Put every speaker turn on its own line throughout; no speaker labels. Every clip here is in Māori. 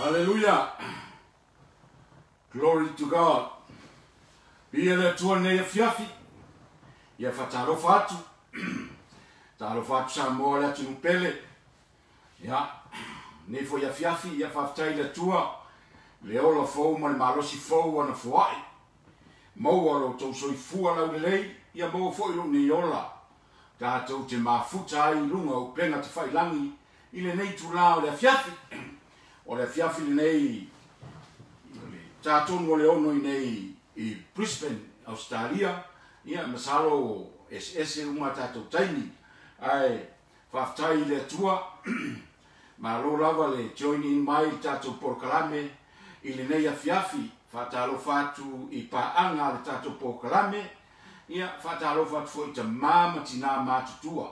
Hallelujah. Glory to God. Ia le tua nei fiafi. Ia fatalo fatu. Talo fatu sa mo le tu pele. Ya. Nei fo ia fiafi ia fatai le tua. Le ola fo mo le malosi fo ana foai. Mo alo to so fua la lei ia mo fo i ni ola. Tātou te mafuta ai lunga o penga te whailangi i le nei tu la o le fiafi. O le fiafi le nei tātou mo le ono i nei i Brisbane, Australia. Ia masalo SS uma tātou taini. Ai whaftai le tua. Ma lo lava le join in mai tātou porkalame i le nei a fiafi. Whatalo fatu i paanga le tātou porkalame. Ia whatalo fatu fo i ta mama tina mātutua.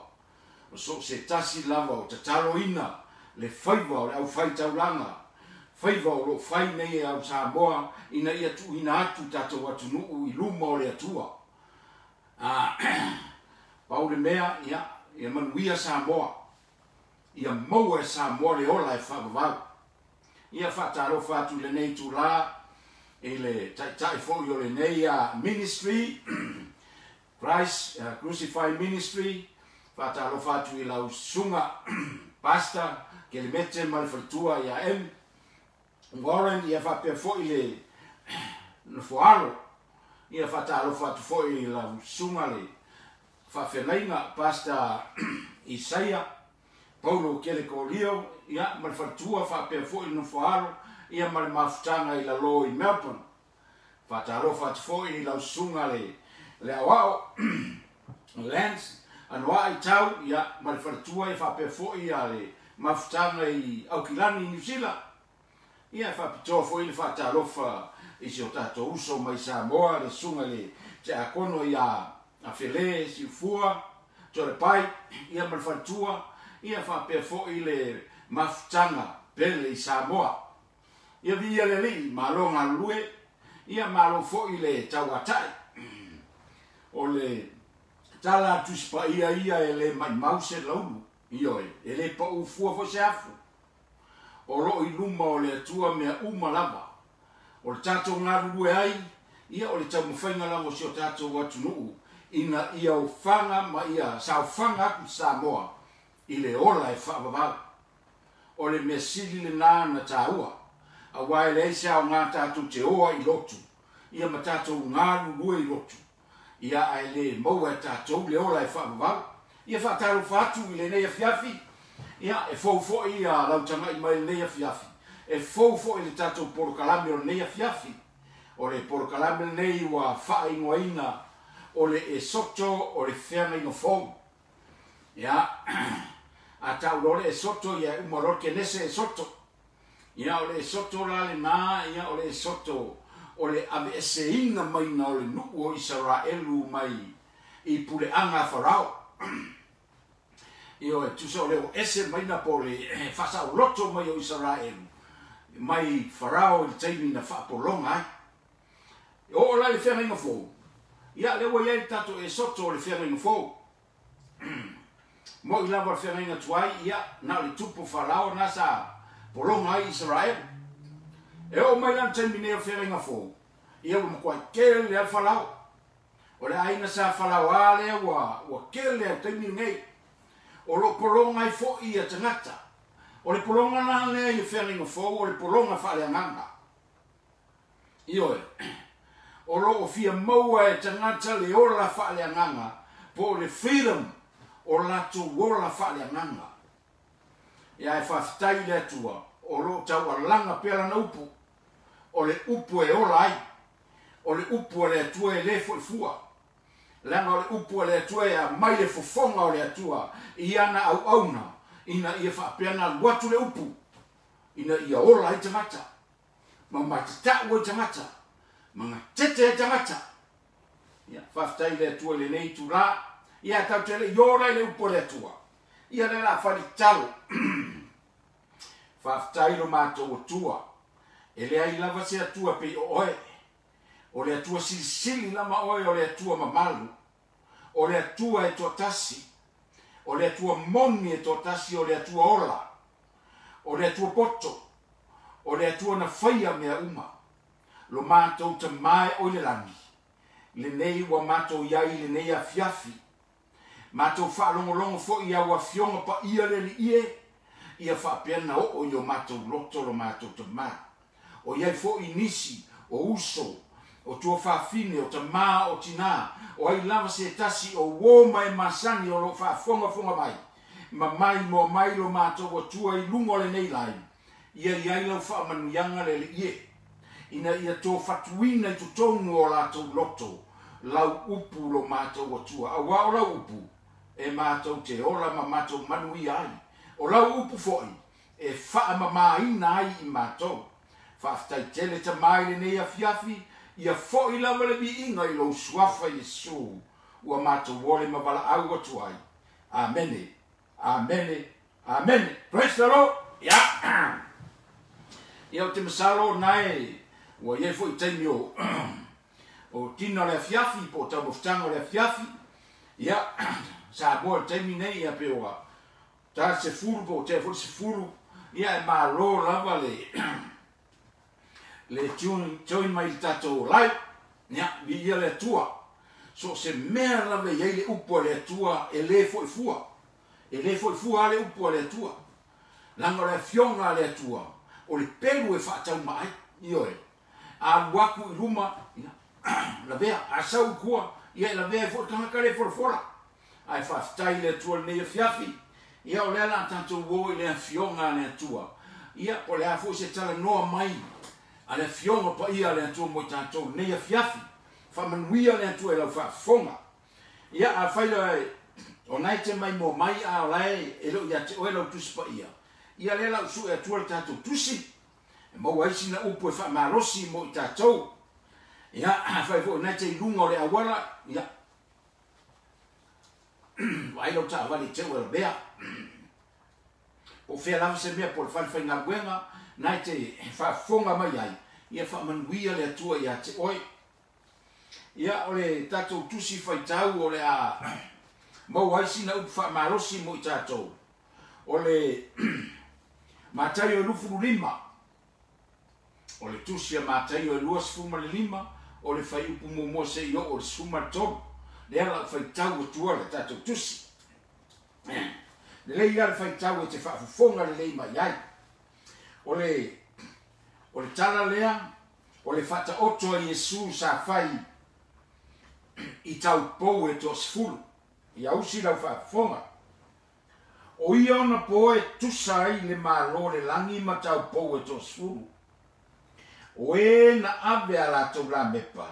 O so se tasi lava o ta talo ina le whaiva o le au whai taulanga. Whaiva o lo whai nei au Samoa ina ia tu ina atu tātou atu nuu i luma o le atua. Pau le mea ia manuia Samoa. Ia maua e Samoa le ola e whakavau. Ia whatalo fatu le nei tu la e le tai fōi o le nei ministry. Christ Crucified Ministry, whatalo fatu i lau sunga pasta ke le mete ma le whatua ia Warren ia whapea fo i le fuaro. Ia whatalo fatu fo i lau sunga le whawhenainga pasta Isaia Paulo ke le kolio ia ma le whatua whapea fo i no fuaro ia ma le mafutanga i la lo i Melbourne. Whatalo fatu fo i lau sunga le awao Lance anwa i tau ia ma le whatua i whapea fo i le mafutanga i Aukilani New Zealand. Ia whapitoa fo i le whatalofa i se o tātou uso mai Samoa le sunga le te akono i a whele si ufua tore pai ia ma le whatua ia whapea fo i le mafutanga pele i Samoa. Ia via le li malonga lue ia malo fo i le tauatai. O le tala tuspa ia e le mai mause launu io e le pa ufua fo se afu. O lo i luma o le atua mea uma lava. O le tātou ngā rurue ai, ia o le tau mwhainga lava si o tātou watu nuu, ina ia o whanga ma ia sao whanga aku Samoa, i le ola e whaavavau. O le mea sili le nāna tāua, a wai le eise au ngā tātou te oa i lotu, ia ma tātou ngā rurue i lotu. Ia ai le maua e tātou le ola e whaavavau, ia whaataro whatu i le nei a fiafi, ia e fo i a lautanga i mai nei a fiafi. E fo i le tātou porokalame o nei a fiafi. O le porokalame nei wa wha ingoa ina. O le e soto o le whianga ino fōu. Ia, a tau lore e soto ia umarorke nese e soto. Ia o le e soto la le nā, ia o le e soto o le ame ese ina mai na o le nuu o Israelu mai i pule anga Farao. Io e tusa o leo ese maina po le whasa o loto mai o Israelu. Mai Farao i teimi na whaapolonga ai. O la le whenga inga fōu. Ia lewa iai tato e soto o le whenga inga fōu. Mo i lava le whenga inga tuai, ia na le tupo Farao na sa polonga ai Israelu. E o mai lan teimi ne o whenga inga fōu. Ia o mkwai kele le al Farao. O le aina sa Farao ale wa kele le teimi nei. O lo polonga i fo i a tangata. O le polonga na le i whenga fo, o le polonga whale anganga. Io e. O lo o fia maua e tangata le ola whale anganga, po le freedom o lato ola whale anganga. Ia e whaftai le atua, o lo tau alanga pera na upu. O le upu e ola ai. O le upu le atua e le fo i fua. Langa o le upu le atua e mai le fofonga o le atua i ana au auna ina ia whapeana watu le upu ina ia ola i tangata ma matitau i tangata ma ngatete i tangata ia whaftai le atua le nei tu la ia tau tele i ora le upu le atua ia le la whari talo whaftai lo mātou o tua e le ai lava se atua pe o oe o le atua sili lama oe o le atua mamalu. O le atua e totasi. O le atua moni e totasi o le atua ola. O le atua poto. o le atua na whaia mea uma, lo mātou ta mai o le langi, le nei wa mātou iai le nei a fiafi, mātou whaalongolongo fo ia wa fionga pa ia le li ia whaapena o yo mātou loto lo mātou ta mai, o iai fo inisi, o uso, o tua whaafine, o ta maa o tina, o ai lava se tasi o woma e masani o lo whaafonga mai, ma mai mo mai lo mātou o tua i lungo le nei lai, ia iai lau whaamanuianga le ie, ina ia tō whatuina i tutonu o lātou loto, lau upu lo mātou o tua, a wā o lau upu, e mātou te ola ma mātou manui ai, o lau upu foi, e whaamamaina ai i mātou, whaafitai tele ta mai le nei a fiafi, ia foi lava le mi inga i lo suafa Yesu, ua mātou wole ma wala au atu ai. Amene, amene, amene. Praise the Lord. Ya. Ia o te masalo nai, ua ie foi taimi o tino le fiafi, po tau moftango le fiafi, ia, sa boa taimi nei ia pe oa, ta se furu po te furu se furu, ia e malo lava le join mai tato lai, nia, vi ia le tua, so se mea lava iei le upo le tua, e le foi fua le upo le tua, langa le fionga le tua, o le pelu e whaatau mai, ioe, a waku i ruma, la vea, a sau kua, ia la vea e fo tamaka le fora, ai whaafitai le tua le fiafi, ia o le ala tanto wo i le fionga le tua, ia o le a fo se tala noa mai, a le fionga pa ia le tua mo tanto ne fiafi, whamanuia le tua e lau whaafonga, ia a whaila o nai te mai mo mai a lai, e lo ia te oe lau tusi pa ia le lau su e tua le tato tusi, mo waisi na upo e whaamarosi mo i tatou, ia a whaifo nai te lunga o le awala, ia, wai lau ta awali te ue bea, o whea lava se mea po le whaiwhai ngā buenga, nai te whaafonga mai ai, ia whaamanuia le atua ia te oe, ia o le tatou tusi whaitau o le a mau haisi na upu whaamarosi mo i tatou, o le mātai o lufuru lima, o le tusi a mātai o lua sifuma le lima, o le whai upu mo se i o le sifuma tonu, le ala whaitau o tua le tatou tusi. Le lei ala whaitau e te whaafonga le lei mai ai, o le tala lea, o le whata oto a Yesu sa whai i tau pou e to sifuru, i ausi lau whaafonga. O ia ona po e tusa ai le malo le langi ma tau pou e to sifuru. O e na ave a latou la mepa,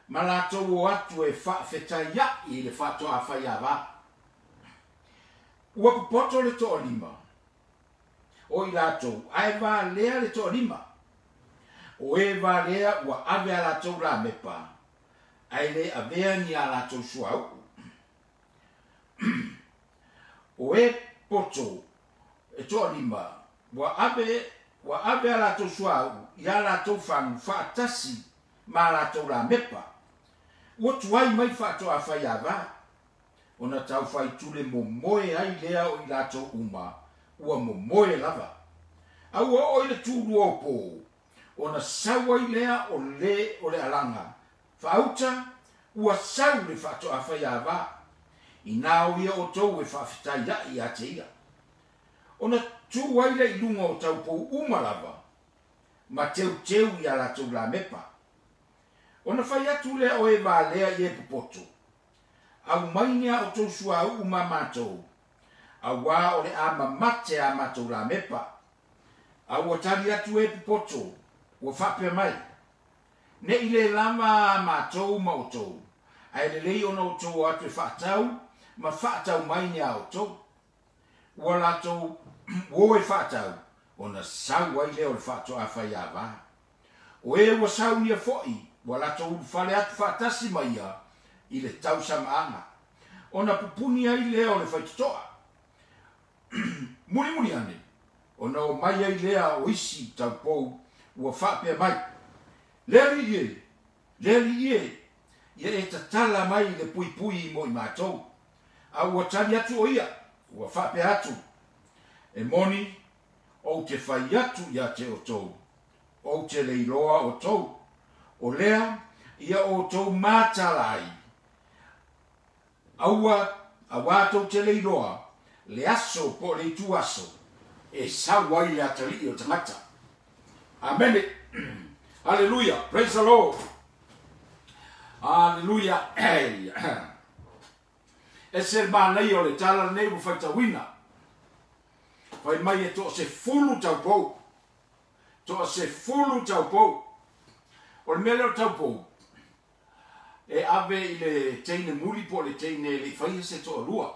ma latou o atu e whaafetaia i le whato a whai awa. Ua pupoto le to lima, o i latou, ai va lea le to lima. O e va lea ua ave a latou la mepa, ai le avea ni a latou suau. O e poto, e to lima, ua ave a latou suau, i a latou whangu whaatasi, ma latou la mepa. Ua tuai mai whato a whai awa, ona tau whai tule mo moe ai lea o i latou uma, ua mo moe lava. Au o le tūru o pō, ona saua i lea o le alanga. Whaauta, ua sau le whato a whai awa, i nāo ia o tau e whawhitai ia i a te ia. Ona tū waile i lunga o tau pō uma lava, ma teu i a latou la mepa. Ona whai atu lea o e wā lea i e pupoto. Au mainea o tau sua uma mātou. Au wā o le ama mate a mātou la mepa. Au o tari atu e pupoto, o whapea mai. Ne i le lama mātou ma o tau. Ai le lei ona o tau atu e whaatau, ma whaatau mainea o tau. Ua latou, o e whaatau, ona sau ai leo le whaatou a whai a wā. O e ua sau nia fo'i, ua latou whale atu whaatasi mai ia, i le tau samaanga. Ona pupuni ai leo le whaitutoa. Muni ane. Ona o mai ai lea o isi tau pou, ua whapea mai. Leri ie, ia e tatala mai le pui mo i mātou. A ua tani atu o ia, ua whapea atu. E moni, o te whai atu ia te o tau, o te leiloa o tau, o lea ia o tau mātalai. Aua, a wātou te leiloa, le aso po le tu aso, e sawai le atali o tangata. Amen. Hallelujah. Praise the Lord. Hallelujah. E se mānei o le tala nei u whaitawina. Whai mai e toa se fulu tau pou. Toa se fulu tau pou. O le mele o tau pou. E ave i le teine muli po le teine le whai se toa lua.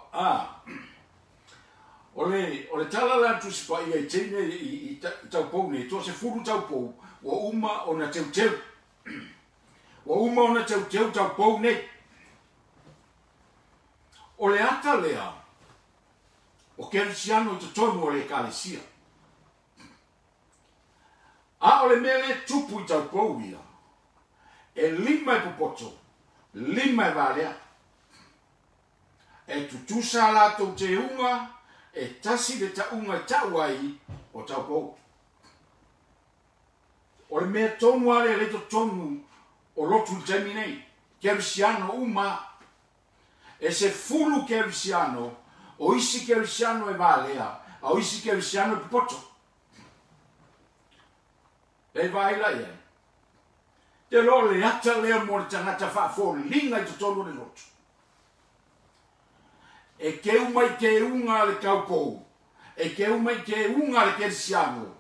O le tala la tu sipa i e teine i tau pou ne. Toa se fulu tau pou. O uma o na teu teu. O uma o na teu teu tau pou ne. O le ata lea. O kerisiano i te tonu o le kalesia. A o le mele tupu i tau pou ia. E lima e popoto. Lima e valea. E tutusa lato te unga. E tasi le ta unga tauai o tau pou. O le mea tonu ale le to tonu o lotu temi nei. Kerisiano uma. E se fulu kerisiano. O isi kerisiano e valea. O isi kerisiano e popoto. E vai la ia. Te lo le ata lea mo le tangata whaafori. Linga i te tonu le lotu. E keu mai ke unga le kaupou. E keu mai ke unga le kerisiano.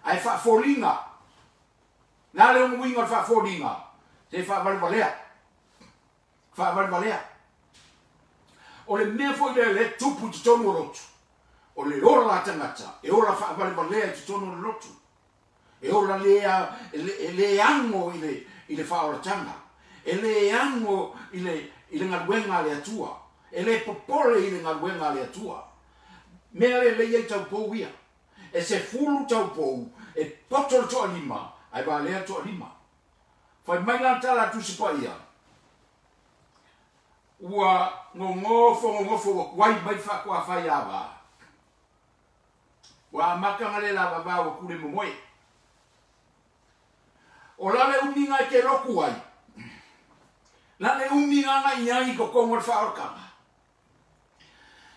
Ai whaaforinga. Nā leo mwinga le whaaforinga. Te whaavalivalea. Whaavalivalea. O le mea foi le tupu te tonu o lotu. O le ora la tangata. E ora whaavalivalea te tonu o lotu. E ora le ango i le whaoratanga. E le ango i le ngaruenga le atua. E le popole i le ngaruenga le atua. Mea le iei tau pou ia. E se fulu tau pou. E poto le toa lima. Ai ba lea toa lima. Fai mai lan tala tu sipa ia. Ua ngofo wai mai whakua whai awa. Ua makanga le lava vau kure momoe. O lale uminga ke roku ai. Lale uminga nga iai ko kongo le whaorkanga.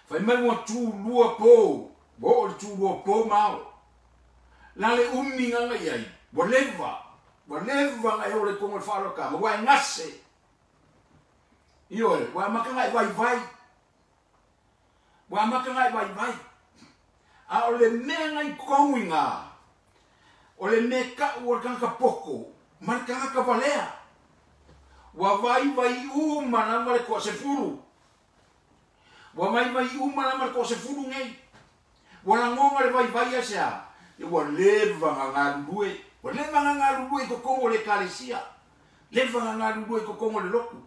Fai mai mua tū lua pō. Bo o le tū lua pō mao. Lale uminga nga iai. Wa leva nga e o le kongo le whaorkanga. Wa ngase. Io e, wa makanga i vai. Wa makanga i vai. A o le mea ngai konginga. O le me ka ua kanka poko. Marikanga ka valea. Wa vai uma na mare ko se furu. Wa vai uma na mare ko se furu ngai. Wa la ngonga le vai asea. E wa leva nga ngarudue. Wa leva nga ngarudue ko kongo le kalesia. Leva nga ngarudue ko kongo le loku.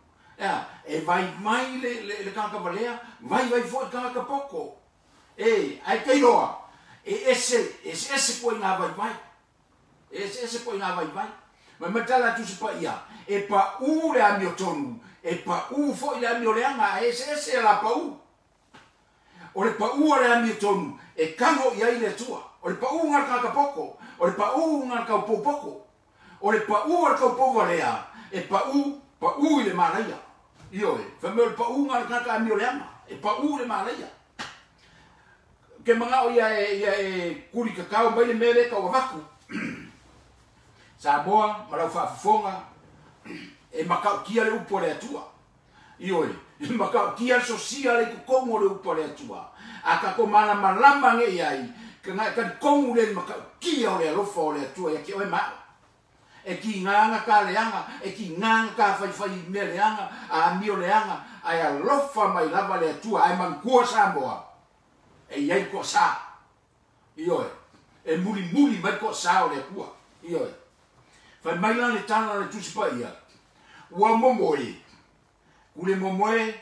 E vai mai le kanka valea. Vai fo kanka poko. E ai keiroa. E ese ko nga vai. Ese ko nga vai. Ma matala tu se pa ia. E pa u le amio tonu. E pa u fo le amio leanga. Ese la pa u. O le pa u le amio tonu. E kango ia ile tua. O le pa u ngar kaka poko. O le pa u ngar kau poko. O le pa u ngar kau povo lea. E pa u ile malaia. Io e. Fa me le pa u ngar kaka amio leanga. E pa u ile malaia. Ke mga o ia e kuri kakao mai le mele ka wawaku. Samoa, marau whaafonga, e makau kia le upo le atua. Io e, makau kia sosia le kukongo le upo le atua. A ka ko mana malama nge iai, ka kongu le makau kia o le alofa o le atua, ia ki oe maa. E ki nganga ka leanga, e ki nganga ka whai mea leanga, a mio leanga, ai alofa mai lava le atua, ai mankua Samoa. E iai ko sa. Io e muri mai ko sa o le atua. Io e. Fai mai la le tana le tusipa ia. Ua momoe. Ule momoe,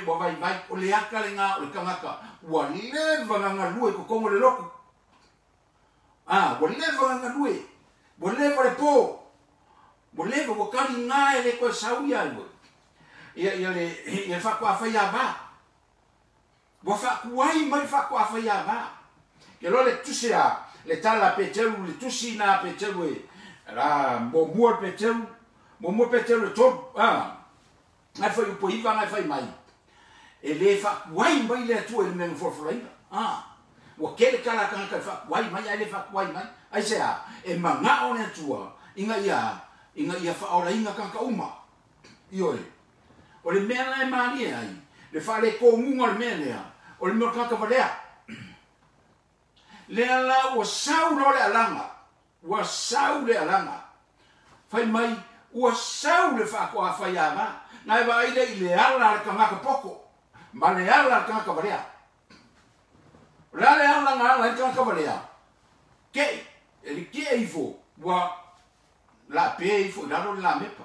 wa vai, o le aka le ngā, o le kangaka. Ua leva nga lue ko kongo le loku. Ua leva nga lue. Ua leva le pō. Ua leva, ua kari ngā e le koe sauia iwa. Ia le whakua whai a wā. Ua whakuai mai whakua whai a wā. ke lo le tusi a le tala petelu le tusi na petelu e la mo petelu mo petelu to ai foi po iva ai fai mai e le fa wai mai le tu e men for fly o kele kala ka fa wai mai le fa wai mai ai se a e manga o le tua inga ia fa ora inga ka uma io o le mea e mani ai le fa le ko munga le mea o le mo ka valea le ala o sau le alanga o sau le alanga fai mai o sau le fa ko fa ya ma na va ile ala ka ma poko ma le ala ka valea la le ala nga ka valea ke ele que é isso wa la pe ifo la no la mepa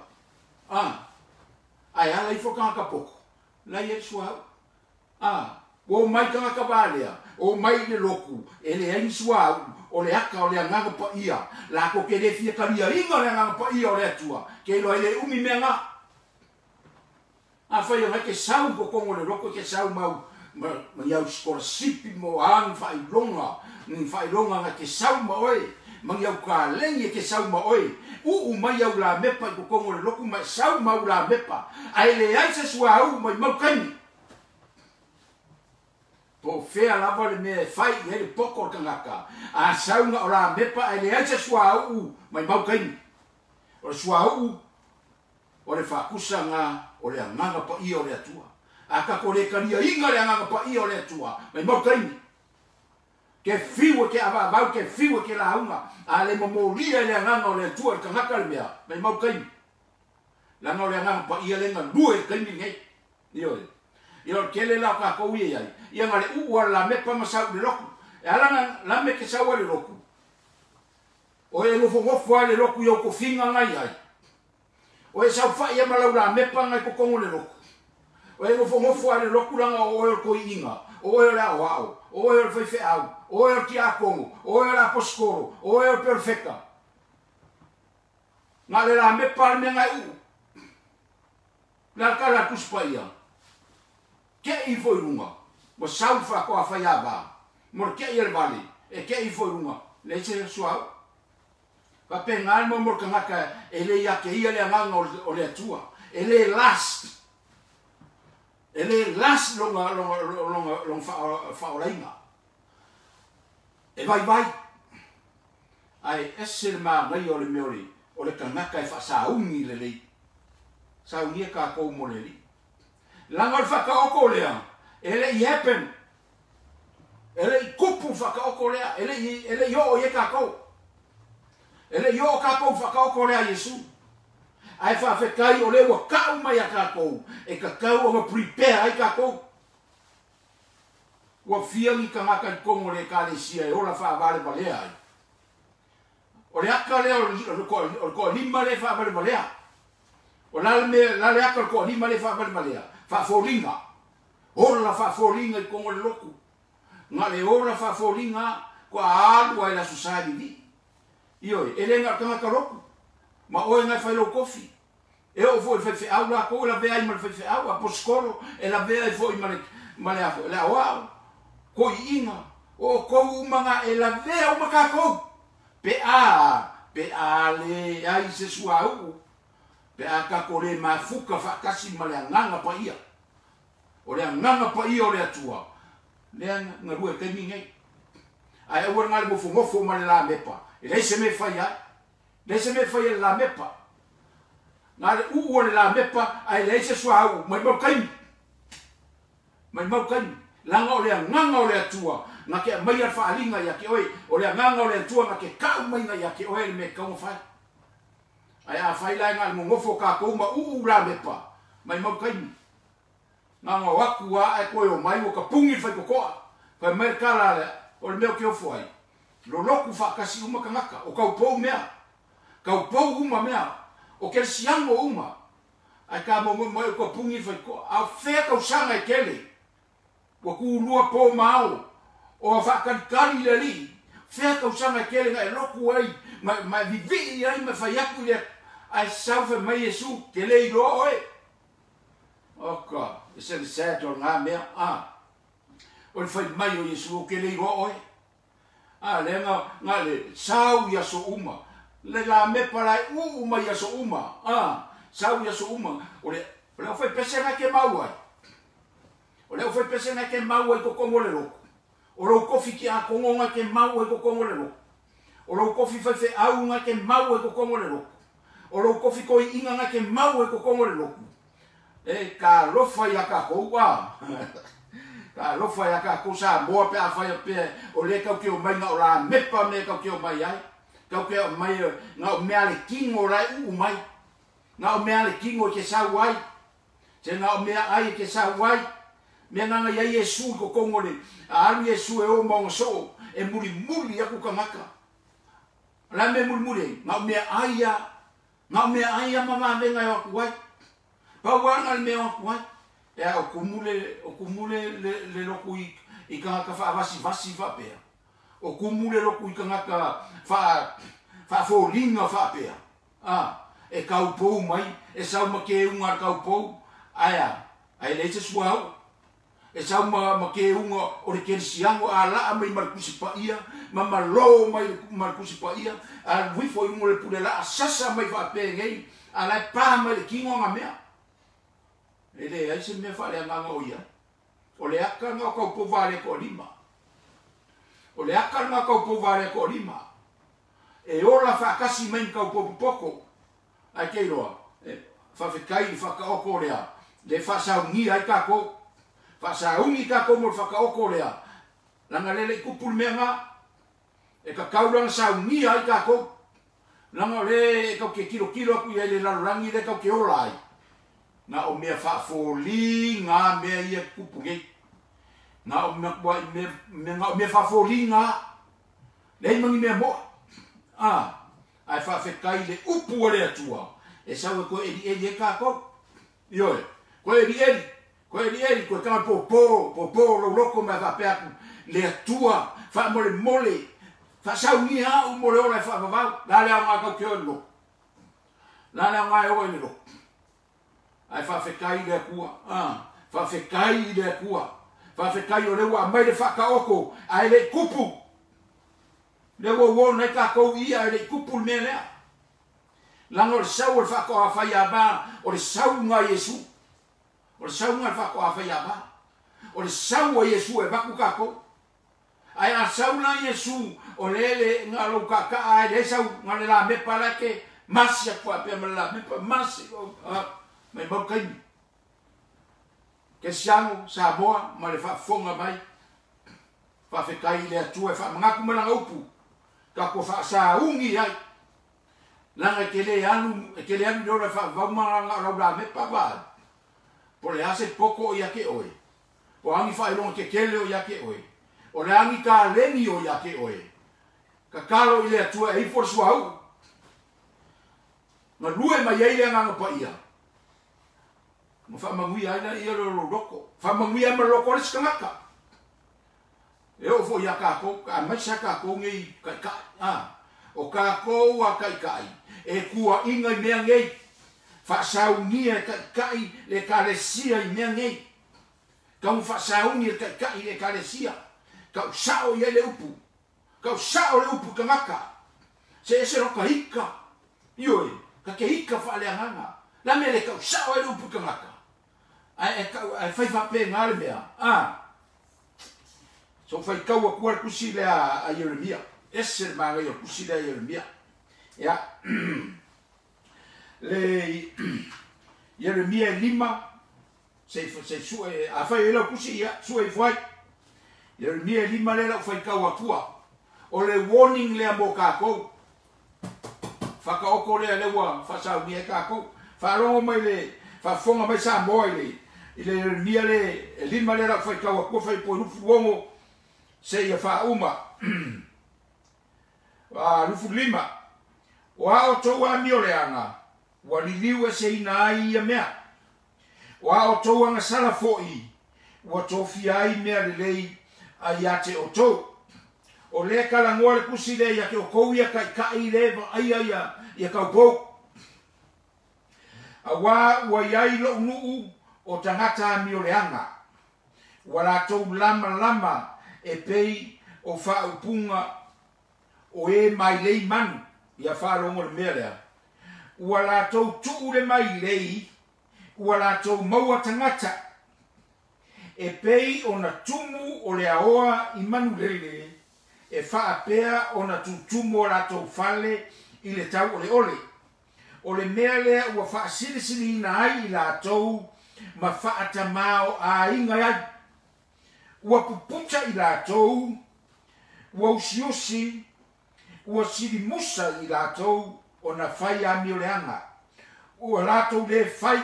ai ala ifo ka pouco la ye sua o mai ka valea o mai le loku ele é sua o le aka o le nga pa ia la ko ke le fia ka ia inga le nga pa ia o le tua ke lo ele umi menga fa ia ke sau ko ko le loko ke sau mau ma ia scholarship mo an fa ilonga ni fa ilonga nga ke sau ma oi ma ia ka lengi ke sau ma oi mai au la mepa ko ko le loko ma sau ma la mepa ai le ai se sua au mai mau kani po fea lava le me fai ele poko kangaka a saunga o la mepa ele ai se sua au mai mau kani o sua au o le fakusa nga o le nganga pa i o le atua a ka ko le kania inga le nganga pa i o le atua mai mau kani ke fiwa ke ava bau ke fiwa ke la unga a le momolia le nganga o le atua ka ngaka le mea mai mau kani la nga o le nganga pa i le nga lue kani ngai io kele la ka ko ia ia ngale u la me pa masa le loku e ala la me ke sa le loku o e no fo le loku yo ko finga ngai ai o e sa fa ia mala la me pa ngai ko ko le loku o e no fo le loku la o ko inga o e la wao o e foi fe au o e ki a ko o e la poskoro o e perfecta ngale la me pa me ngai u la kala kuspaia ke i foi runga mo sau fa ko fa ya ba mo ke i vale e ke i foi runga le se suau pa pengal mo mo ka ele ya ke ia le nganga o le tua ele last long fa olaina e vai ai esel ma ngai o le meori o le kanaka e fa sa ungi le sa ungi ka ko mo le langa faka oko lea ele i happen ele i kupu faka oko lea ele yo ye ka ko ele yo ka ko faka oko lea Yesu ai fa fe kai ole wa ka uma ya ka ko e ka ka o prepare ai ka ko wa fia ni ka maka ko mo le ka le sia e ora fa vale vale ai ole aka le ko lima le fa vale vale o la le aka ko lima le fa vale vale fa folinga ora fa folinga con le loku nga le ora fa folinga ko alu ai la society io ele nga ka loku ma o nga fa lo coffee e o foi fe au la ko la vea mal fe au a poskolo e la vea foi mal la wa ko inga o ko manga e la vea o ka ko pe a le ai se suau pe a ka ko le mafuka fa kasi male nganga pa ia o le nganga pa ia o le atua le nga rua te mingai ai o ngal mo fo male la mepa e se me fa ia la mepa na le u le la mepa ai le se suau mai mo kai la nga o le nganga o le atua na ke mai fa alinga ya ke oi o le nganga o le atua na ke ka mai nga ya ke oi me ka mo fa ai a fai la ngal mo fo ka ko ma la mepa mai mo kai nga waku wa ai ko yo mai o ka pungi fai ko fa merkala o le meo ke o foi lo loku fa kasi uma kangaka o ka po mea ka po uma mea o ke siango uma ai ka mo ko pungi fai ko a fe ka usanga kele o ku lua po mau o fa kan kali le li fe ka usanga kele nga loku ai ma vivi ai ma fai aku le ai salve mai Yesu ke le ro oi oka ese le sato nga mea o fai mai o Yesu ke le ro oi le nga le sau ia so uma le la me para uma ia so uma sau ia so uma ole foi pese na ke mau ai ole foi pese na ke mau ai ko kongo le loko o lo kofi ki a kongo nga ke mau ai ko kongo le loko o lo kofi fe au nga ke mau ai ko kongo le loko o lo kofi ko inga nga ke mau ai ko kongo le loko e ka lofa ia ka ko wa ka lofa ia ka ko sa mo pe a fa pe o le ka ke o mai nga o la me pa me ka ke o mai ai ka ke o mai nga o me ale kingo la u mai nga o me ale kingo ke sa wai te nga o me ai ke sa wai me nga ia Yesu ko kongo le a Yesu e o mo so e muri muri aku ka maka la me muri muri nga o me ai mama me nga aku wai pa wana me aku wai e o kumule le loku I ka fa vasi fa pe o kumule loku I ka fa folinga fa pe e ka upo mai e sa ma ke unga ka upo ai le se suau e sa ma ke unga o le ke siango ala mai mar kusi pa ia mama lo mai mar kusi pa ia a wi fo mo le pule la sasa mai fa pe ngai ala pa mai le kingo nga mea ele ai se me fa le nga o ia o le aka nga ka upo vale ko lima o le aka nga ka upo vale ko lima e ora fa kasi men ka upo poko ai ke roa fa fe kai fa ka oko lea le fa sa ungi ai ka ko fa sa ungi ka ko mo fa ka oko lea langa le kupul menga e ka kaula sa ungi ai ka ko langa le ka ke kilo ku ia le la rangi le ka ke ola ai na o me fa foli nga me ia kupuge na o me me fa foli nga le mangi me mo ai fa fe kai le upu le atua e sa ko e ka ko yo ko e ko ka po lo loko me va pe le atua fa mole fa sa ungi ha o mole ola fa va la le nga ka ke lo la le nga o ni lo ai fa fe kai le kua fa fe kai le kua fa fe kai o le wa mai le fa ka oko ai le kupu le wo na ka ko ia le kupu me le lango le sau le fa ko fa ya ba o le sau nga Yesu o le sau nga fa ko fa ya ba o le sau o Yesu e ba ku ka ko ai a sau na Yesu o le nga lo ka ai le sau nga le la me para ke masia ko pe me la me masi mai mau kai ke siango sa boa ma le fa fonga mai fa fe kai le atua fa manga ku mala upu ka ko fa sa ungi ai langa ke le anu do fa va ma la me pa ba por le hace poco ya que hoy o angi fa lo que le o ya que hoy o le angi ka le ni o ya que hoy ka kalo ile atua e por suau ma lue mai ile nga pa ia mo fa mangui ai na ia lo loko fa mangui ai ma loko le skanga e o fo ya ka ko ka ma sa ka ko ngi ka o ka ko wa kai kai e kua inga I mea ngei fa saungi e kai le kalesia I mea ngei ka fa saungi e kai le kalesia ka sao ia le upu ka sao le upu ka ngaka se ese ro ka hika ioi ka ke hika fa le nganga la me le ka sao le upu ka ngaka ai fai fa pe ngale mea so fai ka wa ku kusi le a Jeremia ese ma ga kusi le a Jeremia ya le Jeremia 5 se su a fai le kusi ya su e fai Jeremia 5 le la fai ka wa tua o le warning le mo ka ko fa ka o ko le wa fa sa mi ka ko fa ro mai le fa fonga mai sa mo le Jeremia le 5 le la fai ka wa ko fai po lu fuongo se ia fa uma lu fu lima wa o to wa mi o le anga wa liliu se ina ai mea wa o to anga sala foi wa to fi ai mea le lei ai ate o to o le kala ngore kusi le ya ke o kou ia kai le ai ia ka po a wa ia lo nu o tangata mi o le anga wa la to lama e pei o fa upunga o e mai lei manu ia whārongo le mea lea. Ua lātou tuu le mai lei, ua lātou maua tangata. E pei o na tumu o le aoa I manu lele, e whaapea o na tutumu o lātou whale I le tau o le ole. O le mea lea ua whaasirisiri ina ai I lātou, ma whaatamao a inga ai. Ua puputa I lātou, ua usiusi, ua sirimusa I lātou, o na whai a mioleanga. Ua lātou le whai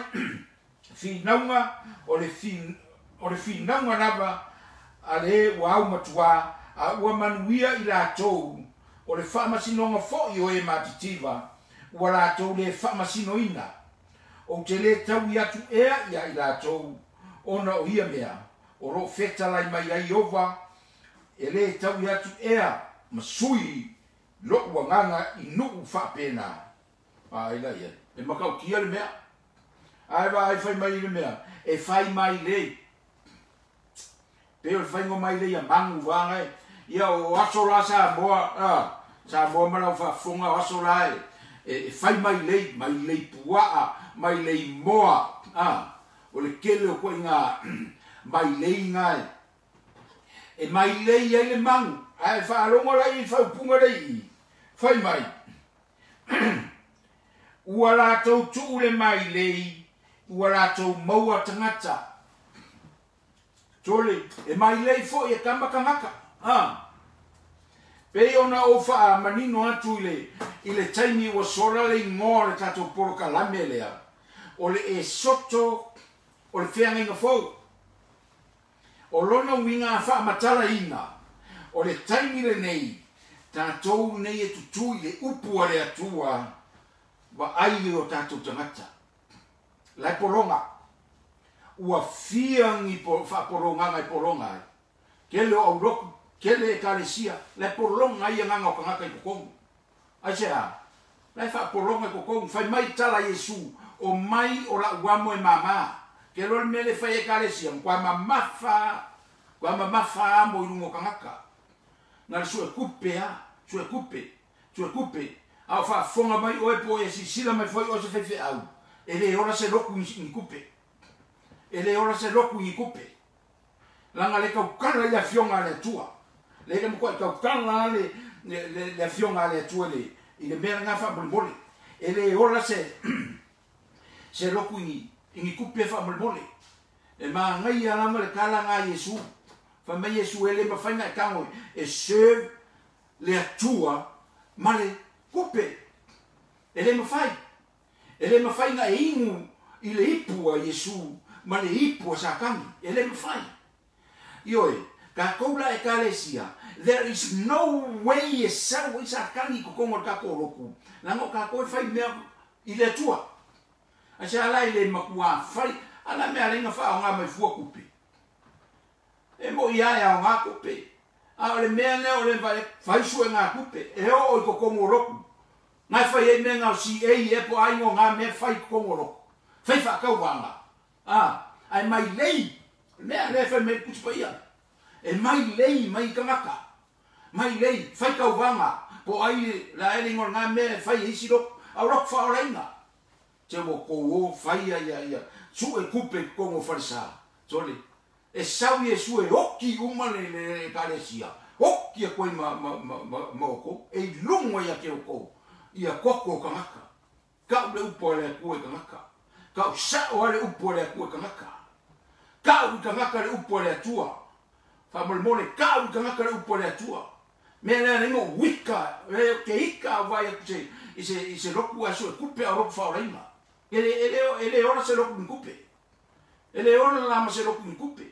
whinaunga, o le whinaunga nawa, a le wau matua, a ua manuia I lātou, o le whamasinonga fo'i o e matitiva, ua lātou le whamasinoina, o te le tau I atu ea ia I lātou, o na o hia mea, o ro whetalai mai ai ova, e le tau I atu ea, masui, lo wanganga I nuu whapena. Ai la ia. E makau kia le mea. Ai wa ai whai mai le mea. E whai mai le. Peo le whai ngo mai le ia mangu wanga e. Ia o aso la sa moa. Sa moa marau whafonga o aso la e. E whai mai le. Mai le puaa. Mai le moa. O le kele o koe ngā. Mai le ngai. E mai le ia le mangu. Ai whaarongo lai I whaupunga rei. Whai mai. Ua lātou tuu le mai lei. Ua lātou maua tangata. Tole, e mai lei fo e kamakangaka. Pei ona o wha manino atu I le taimi ua sora le ngō le tātou poroka lame lea. O le e soto o le whianga inga fau. O lona winga wha matala ina. O le taimi le nei. Tātou nei e tutui le upu a le atua wa ai o tātou tangata. Lai poronga. Ua fiangi whaporonga ngai poronga. Kele o au roku, kele e kālesia. Lai poronga ai nganga o kangaka I kokongu. Ai sea, lai whaporonga I kokongu. Whai mai tala Yesu o mai o la uamo e mama. Kelo le mele whai e kālesia. Kwa mamafa amo I rungo kangaka. Ngā sue kupe ha, sue kupe. Au wha mai oe po e si sila mai foi o se whewhe au. E le ora se roku ni kupe. E le ora se roku ni kupe. Langa le kaukara I a fionga le tua. Le ke mkua kaukara le fionga le tua le. I le mea ngā wha mole. E le ora se roku ni kupe wha mole. E maa ngai alama le kala ngā Yesu. Fa mai Yesu ele ma faina kango e serve le atua male kupe ele ma fai na ingu I le ipu a Yesu male ipu sa kangi ele ma fai ioe ka koula e kalesia there is no way e sa kangi ko kongo ka koloku lango ka ko fai me I le atua a sa ala ile makua fai ala me alenga fa nga mai fua kupe e mo ia e au ngā kupe. A o le mea nea o le whai sue ngā kupe. E o I kokongo roku. Ngai whai e mea ngā si e po ai ngō ngā mea whai kokongo roku. Whai whakau wanga. Ai mai lei. Mea nea whai me kutupa ia. E mai lei, mai kangaka. Mai lei, whai kau wanga. Po ai la ere ngō ngā mea whai e isi roku. Au roku wha o reina. Te mo kou whai ia. Su e kupe kongo wharisa. Tole. E sau Yesu e hoki uma le kalesia. Hoki a koe ma oko. E lunga ia ke oko. Ia koko kangaka. Kau le upo le kue kangaka. Kau sao ale upo le kue kangaka. Kau kangaka le upo le atua. Whamole kau kangaka le upo le atua. Mea lea nengo wika. Ke hika vai akuse. I se roku asu e kupe a roku whaoreina. Ele ora se roku ni kupe. Ele ora lama se roku ni kupe.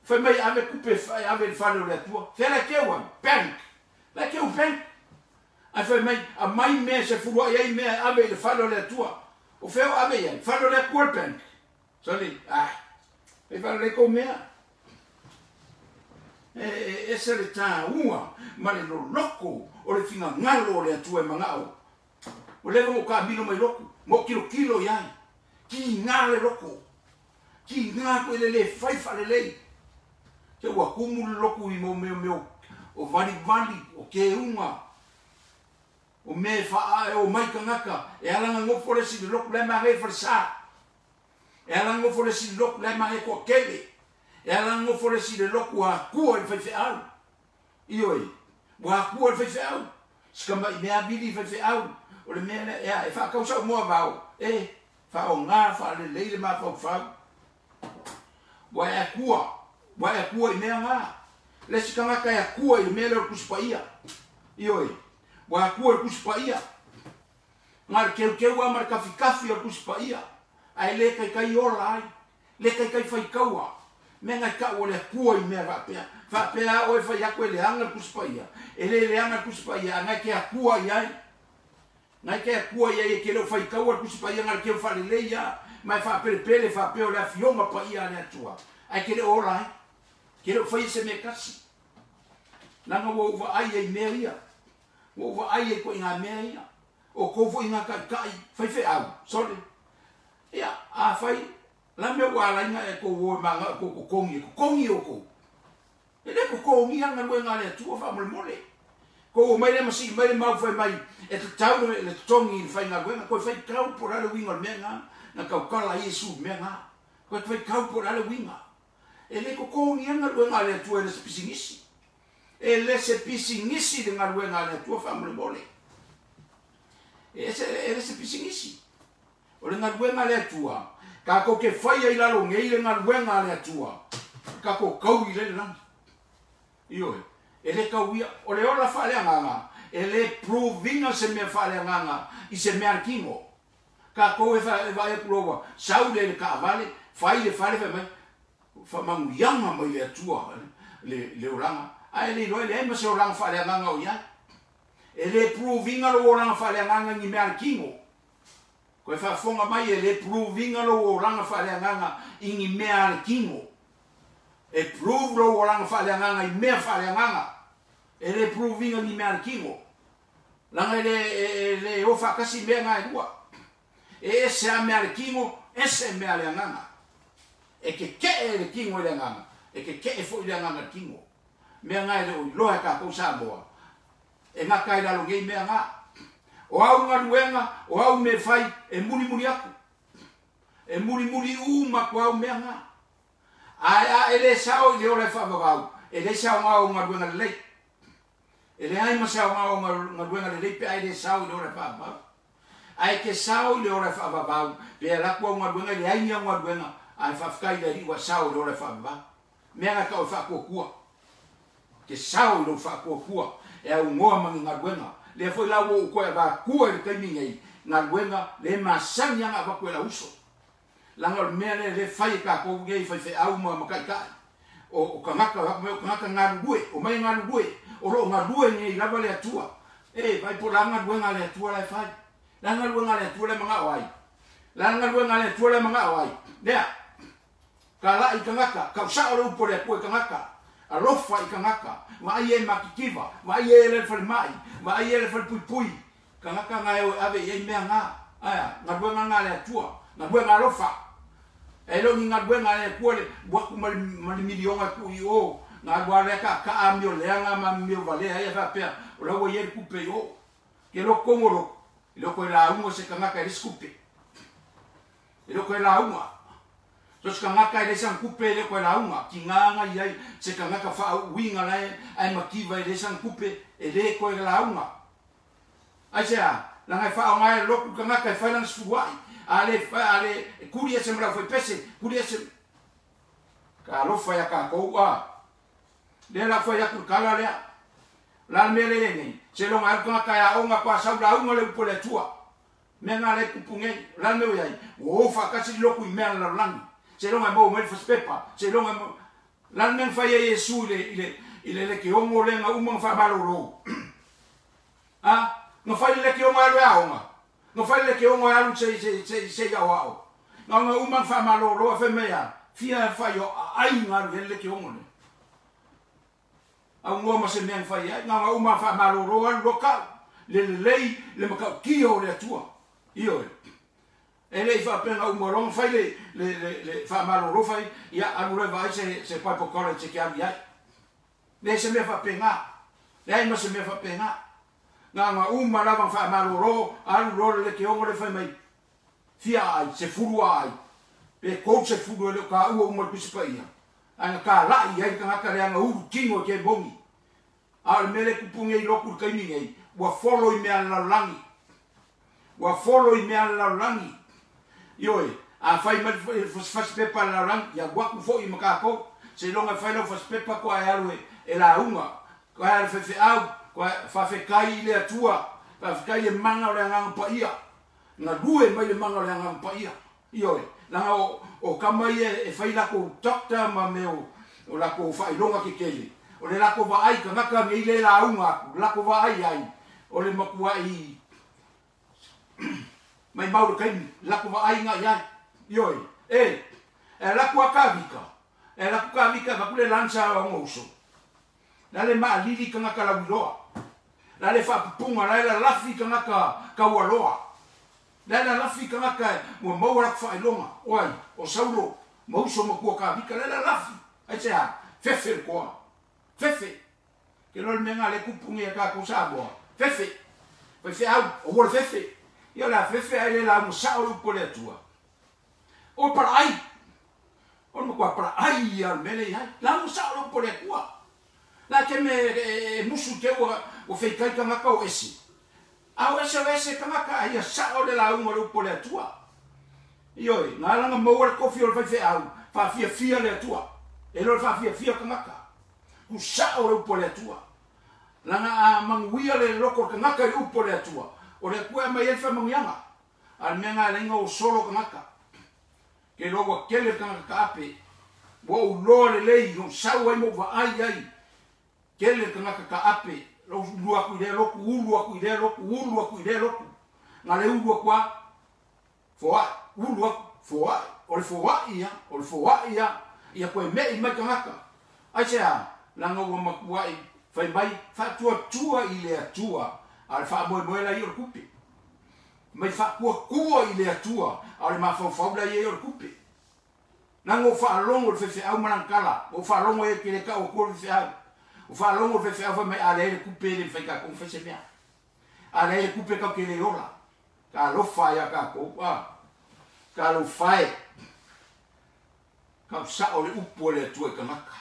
Foi mai ave kupe ave falo le tua. Fera que o bank. La que o bank. Ai foi mai a mai me se fu ai me ave le falo le tua. O feo ave ia falo le tua bank. Soli, e falo le comea. Ese le ta uma, ma le loko o le finga ngalo le tua mangao. O le mo ka mino mai loko, mo kilo iai. Ki ngale loko. Ki ngako le fai fale lei. Te ua kumu loko I mo o vali o ke unga o me fa o mai kangaka e ala ngofo le si lok le ma re fa e ala ngofo le si lok le ma re ko kele e ala ngofo le si le lok wa ku e fa au ioi wa ku e fa au skamba me abili fa au o le me e fa ka so mo va e fa o nga fa le ma fa wa e ku e me nga le si kangaka e ku e me le kuspaia ioi wa ku e kuspaia ngar ke wa mar ka fikafi e kuspaia ai le kai ola ai le kai fai kaua me nga ka o le ku e me va pe o e fai aku le anga kuspaia e le anga kuspaia nga ke ku ai nga ke ku ai e ke lo fai kaua kuspaia ngar ke fa le ia mai fa pele fa pe o la fioma pa ia le tua ai ke le ola ai ke lo fai se me kasi nanga wo va ai e me ia wo va ai ko inga me ia o ko fo inga kai fai fe au sorry ia a fai la me wala inga e ko wo manga ko kongi o ko ele ko kongi anga no nga le tu fa mole ko mai le masi mai le mau fai mai e te tau le tongi fai nga ko fai kau por ale winga menga na ka kala yesu menga ko fai kau por ale winga ele ko kongi anga no nga le tu ele spisingisi ele se pisingisi de nga wenga le tu fa mole ele se pisingisi o le nga wenga le tua ka ko ke fai ai la lo ngei le nga wenga le tua ka ko kau ile la io ele ka wia o le ola fa le nganga ele provinga se me fa le nganga i se me arkingo ka ko e va e prova saude le ka vale fai le fa mai fa mangu yanga mai le tua le oranga ai le lo le ma se oranga fa le nganga o ia ele provinga lo oranga fa le nganga ni me arkingo ko e fa fonga mai ele provinga lo oranga fa le nganga i ni me arkingo e prove lo oranga fa le nganga i me fa le nganga ele provinga ni me arkingo langa le o fa kasi me nga dua e se a me arkingo ese me ale nganga e ke le kingo le nganga e ke fo le nganga kingo me nga le lo ka ko sa boa e nga kai la lo ngai me nga o au nga luenga o au me fai e muri aku e muri uma ko au me nga ai ele sao le ora fa ba ele sao nga luenga le ele ai ma sao nga luenga le pe ai le sao le ora fa ba ai ke sao le ora fa ba pe la ko nga luenga le ai nga luenga ai fa kai le wa sao le ora fa ba me nga ka fa ko ke sao lo fa ko e au ngoa mangi nga luenga le foi la wo ko ba ku e te mingai nga luenga le masanya nga ba ko la uso la ngol mele le fai ka ko ngai fai au ma kai o kamaka nga lue o mai nga lue o lo nga lue ni la vale atua e vai por la nga luenga le atua la fai la nga luenga le atua le manga wai la nga luenga le atua le manga wai dea kala i kamaka ka sa o por e ko kamaka a lofa i kamaka wa ye makikiva wa ye le fal mai wa ye le fal pui kamaka nga e ave ye me nga aya nga luenga nga le atua nga luenga lofa e lo nga luenga le ko le wa ku mal miliona ku yo nga gua le ka amio le nga ma mio vale ai fa pe o lo ye ku pe yo ke lo komoro lo ko la umo se kamaka e skupe e lo ko la umo so se kamaka e san kupe le ko la umo ki nga ia se kamaka fa winga lai ai makiva e san kupe e le ko la umo ai sea la nga fa nga lo ku kamaka e fa lan suai ale kuria se mra foi pese kuria se ka lo fa ya ka ko wa le la fa ya ku kala le la mele ni se lo nga ka ya o nga pa sa la o le po le tua me nga le ku punge la me ya o fa ka si lo ku me la lang se lo nga mo me fa spepa se lo nga la men fa ya yesu le ke o mo le nga o fa ba lo ah no fa le ke o ma lo ya o no fai le ke o mo alu se ga wao no nga uma fa malo fa me ya fia fa yo ai nga le ke o mo le a ngo ma se me fa ya nga uma fa malo lo ka le ma ka ki o le tua io ele fa pena un moron fai le fa malo fai ya alu le vai se poi po college che abbia le se me fa pena lei ma se me fa pena nga uma lava fa maloro alu ro le ke ongo le fa mai fia ai se furu ai pe ko se furu le ka u uma ku se pa ia anga ka la ia ka ka anga u kingo ke bongi al mele ku punge lo ku ka ni ngai wa follow me ala langi wa follow me ala langi yoi a fai ma fas pepa la lang ya gua ku fo i maka ko se longa fai lo fas pepa ko ai alu e la unga ko ai fe au ko fa fe kai le atua fa fe kai e manga le nga pa ia na due mai le manga le nga pa ia yoi la o kamai e fai la ko doctor ma meu o la ko fai longa ke kele o le la ko va ai ka ngaka ngai le la unga la ko va ai o le makua i mai mau kai la ko va ai nga ya yoi la ko akavika la ko akavika ka kule lansa o ngoso la le ma lili ka ngaka la wiloa la le fa punga la lafi ka ngaka ka waloa la lafi ka ngaka mo mo ra fa ilonga oi o saulo mo so mo ko akavika la lafi ai sea fefe ko fefe que lo menga le kupunga ka ko sabo fefe fefe au o wo fefe io la fefe ai la mo saulo ko le tua o para ai o mo kwa para ai al mele ai la mo saulo po le tua la que me musu ke o fe kai ka maka o esi a o ese ka maka ai saulo la un o po le tua io na la mo wa ko fi o fe au fa fia le tua e lo fa fia ka maka ku saulo po le tua la na manguia le loko ka maka u po le tua o le kua mai e fa mangianga al menga le ngo solo ka maka ke logo kele ka ape wo lo le lei no sawa mo va ai kele ka ape lo lu aku de lo ulu aku de lo na le ulu kwa foa ulu foa o le foa ia ko me i mai ka ai sea la ngo mo makua i fai mai fa tua i le atua al fa mo la i o kupi mai fa kua i le atua ale ma fa bla ye o kupe nango fa longo fe au manankala o fa longo e ke ka o ko fe au o fa longo fe au mai ale kupe le fe ka kon fe se mea ale kupe ka ke le ola ka lo fa ya ka ko ka lo fa ka sa o le upo le tu ka maka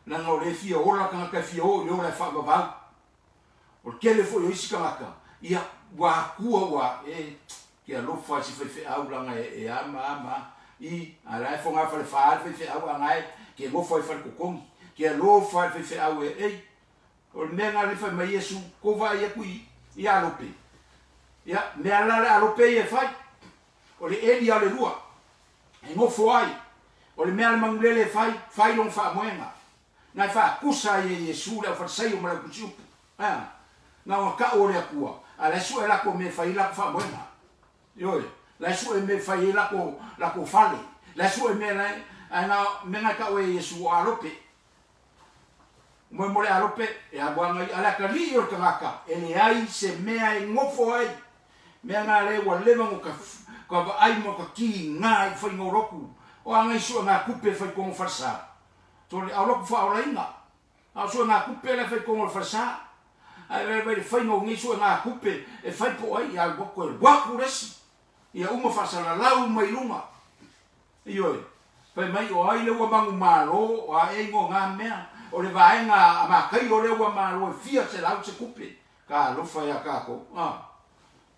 nango le fi ola ka fi o le ola fa ba o ke le fo yo isika maka ia wa kua ke alo fa si fe au langa e ama i ala fo nga fa fe au ngai ke mo fa ko kong ke alo fa fe au o menga le fa mai yesu ko va ia kui ia lope ia me ala lope e fa o le eli ale lua e mo fo ai o le mea mangulele fai long fa moenga na fa kusa ye yesu la fa sai o mala kuchu na ka o le kua ala su ela ko me fai la fa moenga yo la su me fai la ko fale la su me na ana menga ka o yesu a lope mo le a lope e a boanga ala ka li o ka ele ai se mea e ngofo ai mea na le wa leva mo ka ai mo ka ki ngai fai ngoroku o anga isu nga kupe fai ko farsa to le alo fa ola inga a so nga kupe le fai ko farsa ai le fai no ngi su nga kupe e fai po ai al boko el waku resi ia uma farsa la lau mai lunga io fai mai o ai le wa mangu malo o ai ngo nga mea o le vai nga ma kai o le wa malo fia se lau se kupe ka lo fai ka ko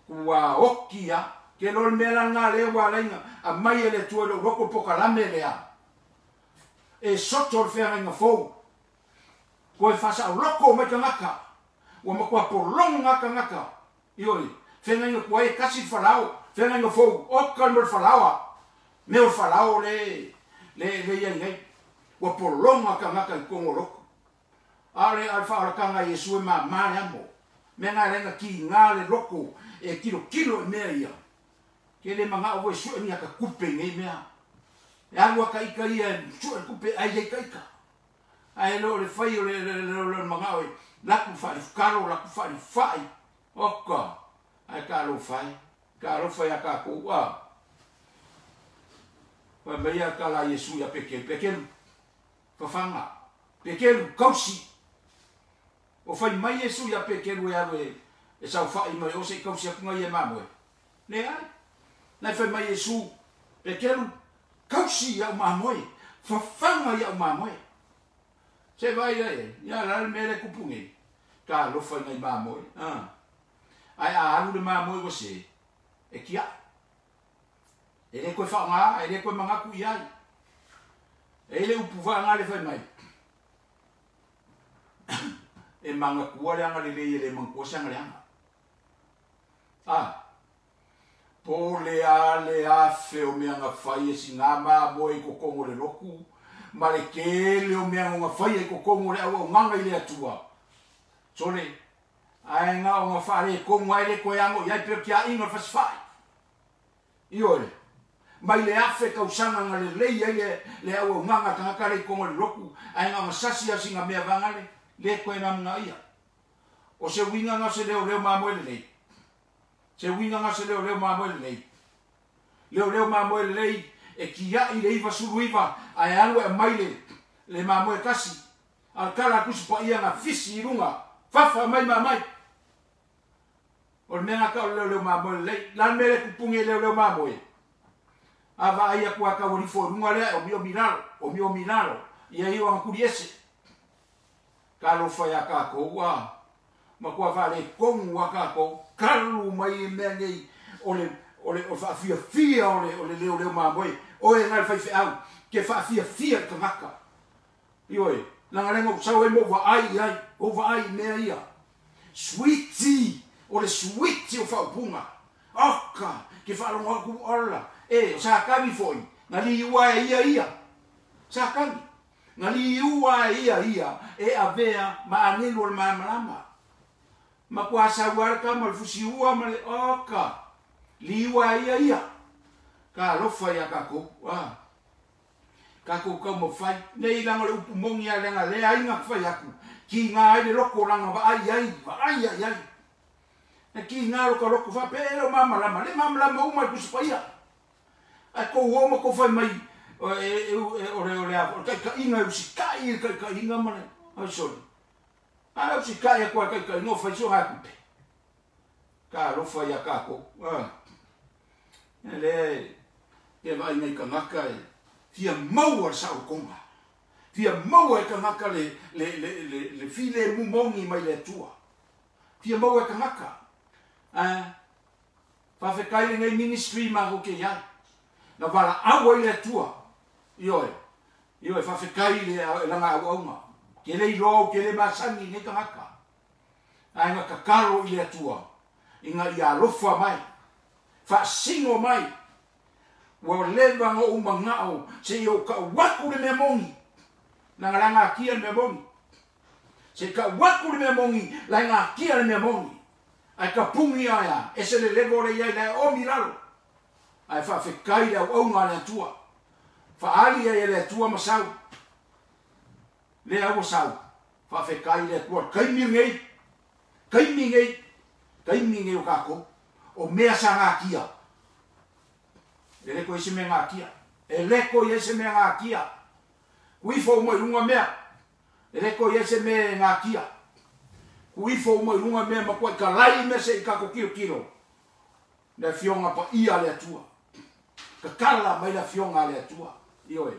wa okia ke lo mela nga le wa lenga a mai ele tu lo roko poka la melea e soto fe nga fo ko fa sa roko me ka o ma ko por longa ka ioi fe nga ko e kasi falao fe nga fo o ka mo falao me o falao le ye ngai o por longa ka ko roko ale al fa ka nga yesu ma amo me nga lenga ki nga le roko e kilo me ia ke le manga o su ni ka kupe ngai mea ya lo ka ia su kupe ai ka ai lo le fai le manga o la ku fa karo la ku fa oka ai ka lo fai ka ko wa pa meia ka la yesu ya pequeno fa fanga pequeno kausi o fai mai yesu ya pequeno ya e sau whai mai o se kau sia kunga i e mamoe. Ne ai. Nai whai mai Yesu, pe kelu, kausi i au mamoe, whawhanga i au mamoe. Se vai e, ia lale mele kupungi, ka lofa i ngai mamoe. Ai a alu le mamoe wa se, e kia. E le koe whaonga, e le koe mangaku i ai. E le upu whaonga le whai mai. E manga kua le anga le le mangkua se anga le anga. Po le a feo mea nga whai e si ngā maa moe i kokongo le roku, ma le kele o mea nga whai e kokongo le au nganga i le atua. Sole, ai ngā o nga whare e kongo ai le koe ango, iai peo kia inga whaswhai. Iore, mai le afe kausanga nga le lei ai le au nganga tangakare i kongo le roku, ai ngā masasi a si ngā mea vangale, le koe nam nga ia. O se winga nga se leo mamoe le lei. Se winga nga se leo mamoe le lei. Leo mamoe le lei e kia i le iwa suru iwa ai alu e maile le mamoe kasi. Al kala kusi pa ia nga fisi i runga. Fafa mai mamai. O le mea ka o leo mamoe le lei. Lan mele kupungi leo mamoe. Ava aia kua ka warifo runga lea o mio minalo. Ia iwa ngakuri ese. Ka lo fai a ka koua. Ma kua vale kongu a ka kou. Kalu mai mea ngei o le whaafia o le leo mamoe. O e ngai whaife au. Ke whaafia ka ngaka. Ioi. Nanga lengo sau e mo wa ai. O wa ai mea ia. Sweetie. O le sweetie o whaupunga. Oka. Ke whaalonga ku ola. E, sa kami foi. Nga li ua e ia. Sa kami. Nga li ua e ia. E a vea ma anelo le maamalama. Ma kua sa warka ma le fusi ua ma le oka. Li ua e ia. Ka lofa ia kako. Kako kau mo fai. Nei langa le upu mongi a lenga lea inga fai aku. Ki ngā ele loko langa wa ai. Na ki ngā loko fa pero maamalama. Le maamalama umai kusipaia. Ai ko uoma ko fai mai ore ka inga usi kai ka inga mana ai sori ai usi kai ko ka no fai so ha kupe ka lo fai ka ko ele ke vai nei ka ngaka fia mau sa o konga fia mau ka ngaka le file mumongi mai le tua fia mau ka ngaka fa fe kai nei ministry ma ko ke ya na wala awa i le tua. Ioe whawhekai le langa aunga. Ke le ilo, ke le masangi, ne ka haka. Ai nga kakaro i le tua. Inga i alofa mai. Whaasingo mai. Wa lewa nga umangao. Se i o ka waku le mea mongi. Nanga langa kia le mea mongi. Se ka waku le mea mongi. Langa kia le mea mongi. Ai ka pungi aia. E se le levo le iai le o milalo. Ai whawhekai au aunga le atua. Whaali e le atua masau. Le au masau. Whawhekai le atua. Kaimingei. Kaimingei o kako. O mea sa ngā kia. E leko ese mea ngā kia. E leko ese mea ngā kia. Kuifo umai runga mea. E leko ese mea ngā kia. Kuifo umai runga mea makua ka lai mea se i kako kilo. Le fionga pa ia le atua. Ka kala mai la fionga le atua. Ioe.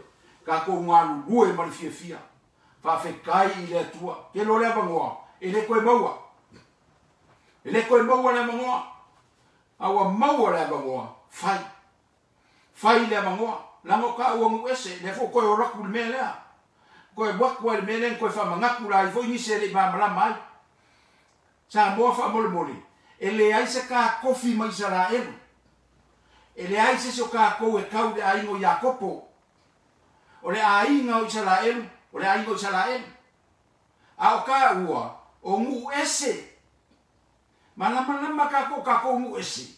Ka ko nganu lue ma le fia. Whawhekai i le atua. Ke lo lea bangoa. E le koe maua. E le koe maua le bangoa. Awa maua le bangoa. Fai le bangoa. Lango ka ua ngu ese. Le fo koe o raku le mea lea. Koe wakua le mea lea. Koe whamangaku la i fo inise le mamalama ai. Sa moa wha mole. E le aise ka kofi mai sa la elu. E le aise so ka kou e kau le aingo Iakopo. O le ainga o Israel. O le aingo Israel. A o ka ua. O ngu ese. Malama ka kou ngu ese.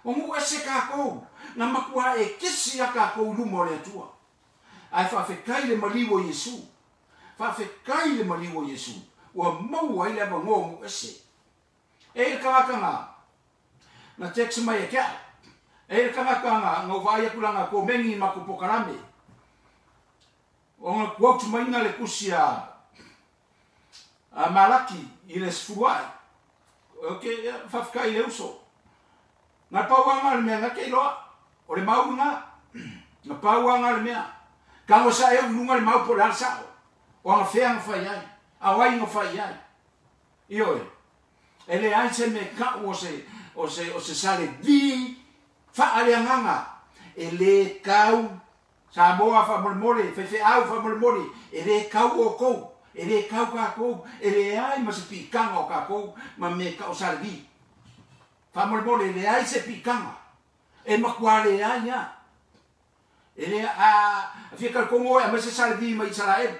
O ngu ese ka kou. Na makua e kisi a ka kou lumo le atua. Ai whawhekai le maliwo Yesu. Whawhekai le maliwo Yesu. Ua mau ai le abango ngu ese. E kanga. Na teksa mai e kia. E kanga ngau vai kulanga ko mengi maku pokarame. O nga kuautu mainga le kusi a Malaki i le sfuai. okay fa kai le uso na pauanga le mea ke loa o le maunga na pauanga le mea ka mo sa e unga le mau polar sa o nga fea fa ia a wai nga fa ia io ele ai se me ka o se sale di fa ale nganga ele kau sa moa fa mole fe au fa mole ele kau o ko ele kau ka ko ele ai ma se pikanga o ka ko ma me ka o sale di fa mole ele ai se pikanga e ma kwale ai ya ele a fica como é mas se sale di ma Israel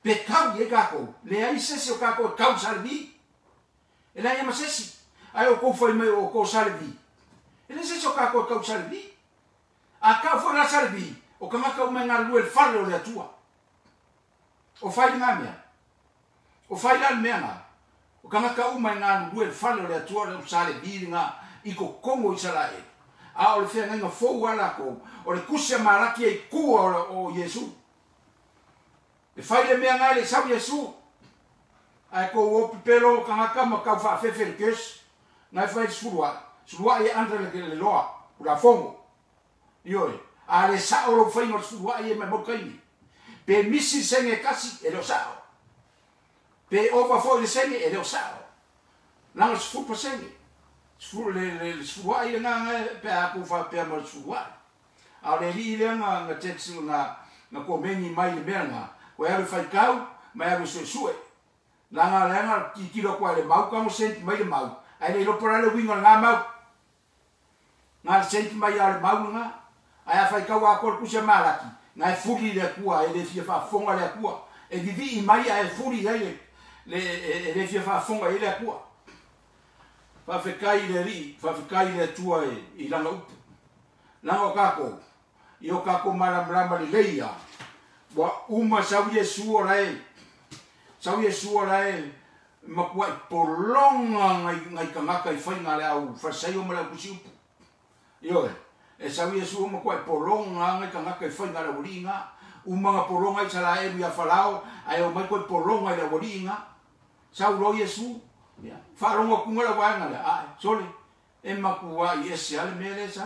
pe kau ye ka ko le ai se ka ko kau sale di ele ai ma se si ai o ko foi me o ko sale di ele se ka ko kau sale di a ka fo na salvi o ka maka o menga lu el falo le tua o fai nga mea o fai lan mea o ka maka o menga lu el falo le tua le sale bi nga i ko kongo Israel a o le fea nga fo wala ko o le kusia maraki e ku o Yesu e fai le mea nga le sa Yesu ai ko o pipelo ka maka maka fa fe kes na fai surwa e andre le loa o la fongo io ale sao lo fai no sua e me bocaini pe misi senge kasi e lo sao pe ova foi le senge e lo sao la fu po senge fu le sua e nga pe a ku fa pe mo sua ale li le nga tetsu na ko meni mai le benga ko ya fai kau ma ya so sue la nga ki lo kwa le mau ka mo senti mai le mau ai le lo por le wingo nga mau nga senti mai ale mau nga ai fai kau a kol kusia malaki na furi le kua e le fia fa fonga le kua e vivi i mai ai furi le fia fa fonga e le kua fa fe kai le ri fa fe kai le tua i langa upu langa kako io kako mala le leia wa uma sau Yesu ora e ma kua polonga ngai kamaka i fai ngale au fa sai o mala kusi upu io e sau Yesu mo ko polonga ngai ka ka foi ngala bolinga uma polonga sala e via falao ai o mai ko polonga le bolinga sau lo Yesu ya fa rongo kungala wa ngala a sole e makua yes ya le mele sa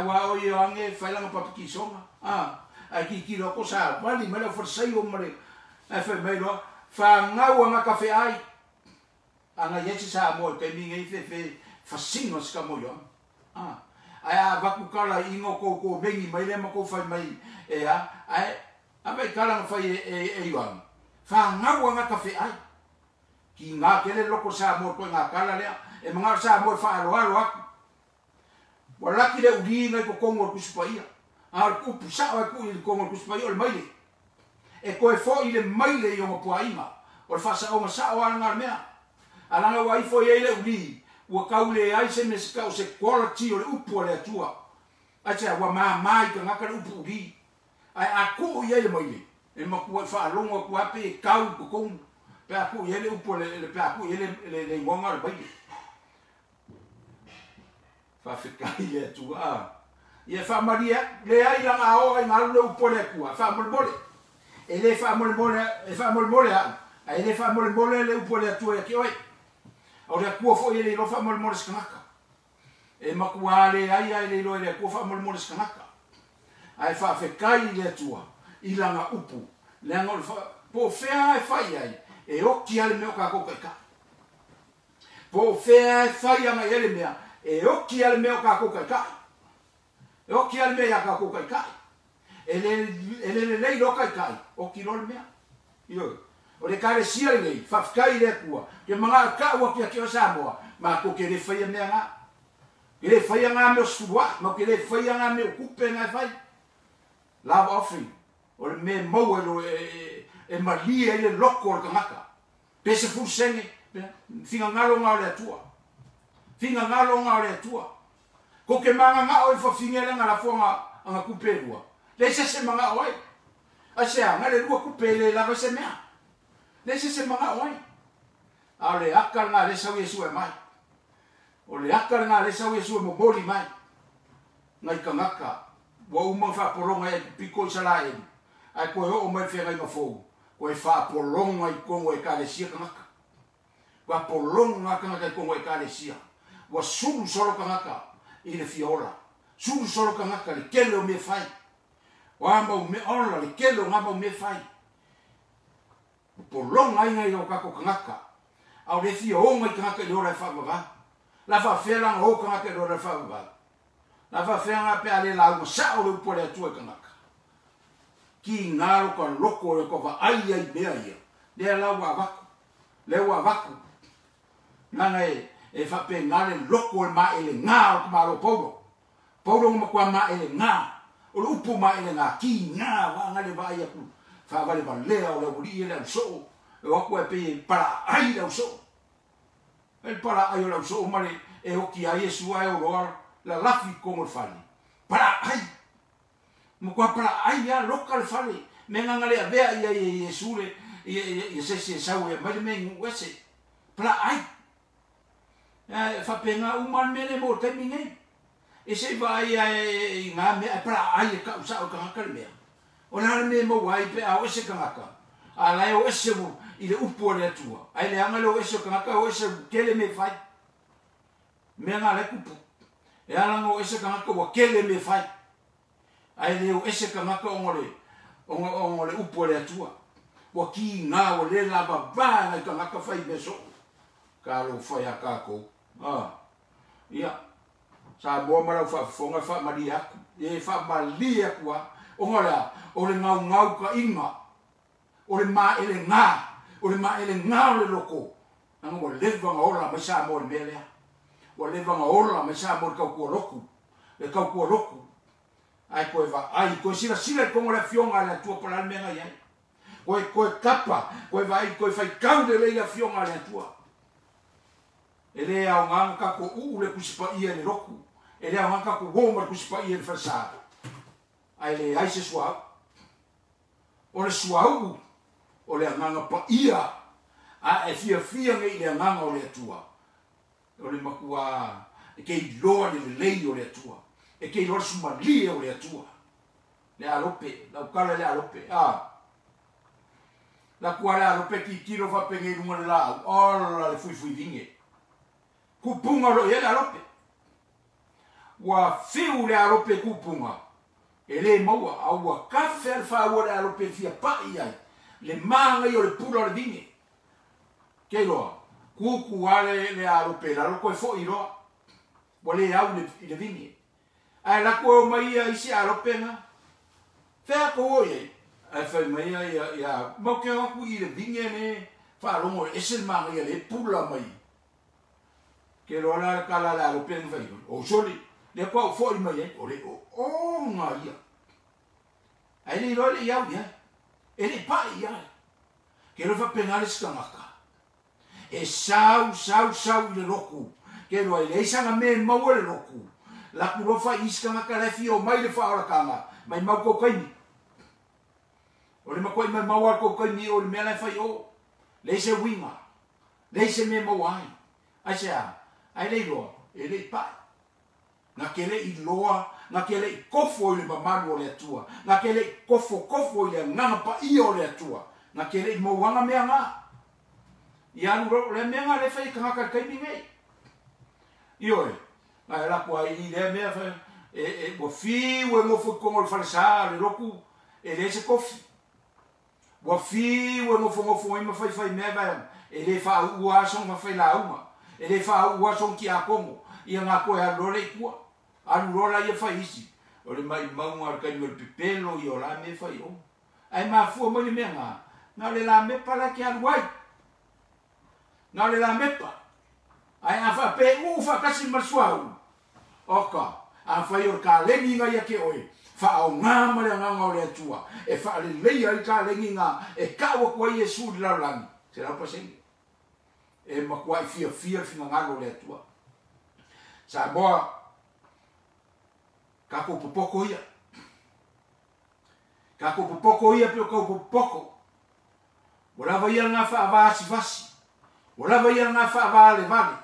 wa o yo ange fa la pa ki songa ai ki lo ko sa vali me lo forsai o mare e fa me lo fa ngau nga cafe ai anga yesi sa mo ke mi ngai fe fa sino ska mo yo ai a vaku kala ingo ko bengi mai le mako fai mai e ai vai kala fai e yuan fa ngau nga cafe ai ki nga kele loko sa mo ko nga kala le e mga sa mo fa alo aku wala ki le uri nga ko kongo ku spaia ku pusa ku il kongo ku spaia o mai e ko e fo ile mai le yo po aima o fa sa o sa o nga mea ala nga wai fo ile uri ua kaule ai se mes kau se quality o le upu le atua a te wa mai ka ngaka le upu ri ai aku ia le mai e maku fa longo ku ape kau ko kon pe aku ia le upu le pe aku ia le ngonga le bai fa fikai ia tua ia fa maria le ai la ao ai mal le upu le ku fa mole e le fa mole e fa mole ai le fa mole le upu le atua ki oi o le kua fo ile lo fa mol skanaka e makuale ai le lo le kua fa mol skanaka ai fa fe kai le tua i langa upu le ngol fa po fea e fai ai e o ki ale me o ka ko ka po fea e fai anga ele mea e o ki ale me o ka ko ka e o ki ale me ya ka ko ka ele lo kai o ki lo mea io o le kare sia le fa kai le kua ke manga ka wa ki o sa mo ma ko ke le fai me nga ke le fai nga me suwa ma ke le fai nga me kupe nga fai love offering o le me mo e mali e le loko ka maka pe se fu senge finga ngalo nga le tua finga ngalo nga le tua ko ke manga nga o fa finga nga la fonga nga kupe lua le se manga oi a se nga le lua kupe le la se mea le se manga oi ale akal nga le sau Yesu e mai o le akal nga le sau Yesu mo boli mai ngai kangaka wa uma fa polonga e piko sala e ai ko o mai fe ngai mafo ko e fa polonga i kongo e ka le sia kangaka Kwa polong ngaka ngaka kongo ekalesia. Wa sulu solo ngaka ile fiola. Sulu solo ngaka le kele o me fai. Wamba o me ola le kele ngamba o me fai. Polong ai ngai o kako ngaka. Au le fio o ngai ngaka le ora fa baba. La fa fela o ngaka le ora fa baba. La fa fela pe ale la o sa o le pole tu ngaka. Ki ngaro ka loko le ko va ai ai bea ia. Le la wa vaku. Le wa vaku. Nanga e fa pe ngale loko e ma ele ngā o kumaro paulo. Paulo ma kwa ma ele ngā. O le upu ma ele ngā ki ngā wa ngale va ia ku. Fa vale va lea o le uri ele au so. E waku e pe para ai le au so. E para ai o le au so mare e hoki a Yesu ai o roa la lafi kongo le fali. Para ai. Mo kwa para ai ya loka le fali. Me ngangale a vea ia Yesu le ia se sau e mai me ngwese. Para ai. Fa penga uman mele mo te minge e se vai ai nga me para ai ka usa o ka ka me o na me mo wai pe a o se ka ka a la o se mo ile upo le tua ai le anga lo se ka ka o se kele me fai me nga le kupu e ala ngo se ka ka o kele me fai ai le o se ka ka o ngole upo le tua o ki nga o le la ba ba ka fai beso ka lo fai a ka ko ia sa mo mara fa fonga fa maria e fa malia kwa o ngala o le ngau ka inga o le ma ele nga le loko anga mo leva nga ola ma sa mo mele o leva nga ola ma sa mo ka ko roku e ka ko roku ai ko va ai ko sila ko le fionga la tua para me nga ia ko kapa ko vai ko fai kaunde le la fionga la tua ele au nganga ko u le kusipa ia le roku ele au nganga ko goma kusipa ia le fasa ai le ai se swa o le swa o le nganga pa ia a e fia ngai le nganga o le tua o le makua e ke loa le lei o le tua e ke loa sumali o le tua le alope la kala le alope la kuala alope ki tiro fa penge lunga le la o le fui vinge kupunga lo ele alope wa fiu le alope kupunga ele maua au wa kafe alfa wa le alope fia pa ia le manga yo le pula le vinge ke lo kuku ale le alope la lo ko fo iro wa le au le vinge ai la ko mai ia isi alope nga fe ko ye ai fe mai ia mo ke ku i le vinge ne fa lo mo ese manga ia le pula mai que lo la kala la lo pen vai o soli le ko fo mai o le o ngaia ai le lo le ia ele pa ia que lo fa penales kamaka e sau le loku que lo le sanga me mau le loku la ku lo fa iska ngaka le fio mai le fa ora kanga mai mau ko kai o le makoi mai mau ko kai ni o le mela fa o le se winga le se me mau ai acha ai le loa, e le pai. Nga kele I loa, nga kele I kofo I le mamanu o le atua. Nga kele I kofo I le nganga pa I o le atua. Nga kele I mauanga mea ngā. I anu le mea ngā le fai kangaka kaimi mei. I oe, nga e lakua I le mea fai, wa fiu e ngofo kongo le falesa, le roku, e le se kofi. Wa fiu e ngofo ima fai mea vai, e le fa ua song ma fai la uma. E le fa ua son ki a kongo ia ngā koe a lore kua alu rola ia fai isi o le mai maunga ar kai mel pipelo i o la me fai o ai mafua mo le mea ngā le la mepa la ki alu ai ngā le la mepa ai a fa pe fa kasi masuau oka a fai o ka lengi ngā ia ke oe fa au ngā mare ngā o le atua e fa le leia I ka lengi ngā e kawa kua I Yesu di laulangi se rau pasengi e makuai fia fina ngalo le atua. Sa moa kako popoko ia. Kako popoko ia pio kako popoko. Wala ia ngā wha vasi. Wala ia ngā wha le vale.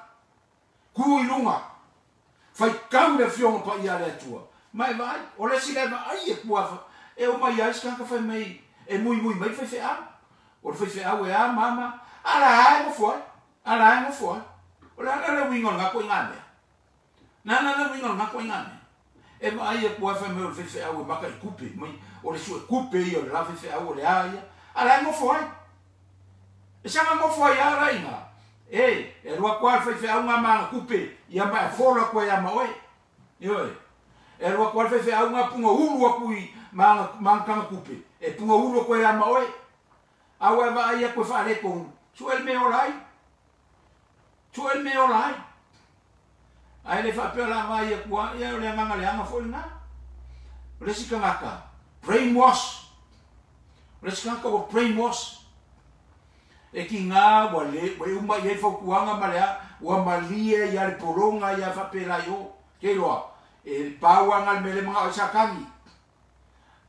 Kui lunga. Fai kau le fionga pa ia le atua. Mai vai, o le sile mai e kuafa. E o mai ais kanka fai mai. E mui mai fai fai au. O le fai fai au e a mama. Ala ai mo foi. ala ngo fo ola ala wingo nga ko ngame na wingo nga ko ngame e ma ia po fa me fe awe maka coupe mai o le su coupe io la fe awe le aia ala ngo fo e sa ngo fo ya ra ina e roa kwa fe awe ma coupe ia ma fo la ko ya ma oi yo e roa kwa fe awe ma punga ulu ku ma kanga coupe e punga ulu ko ya ma oi awe va ia ko fa le ko su el me olai tuel me olai ai le fa pela vai e kwa ia le nganga le anga fo na le sikanga brainwash le sikanga ko brainwash e ki nga wale we uma ye fo kuanga malea wa malie ya le poronga ya fa pela yo ke lo e pawa ngal mele mga sakami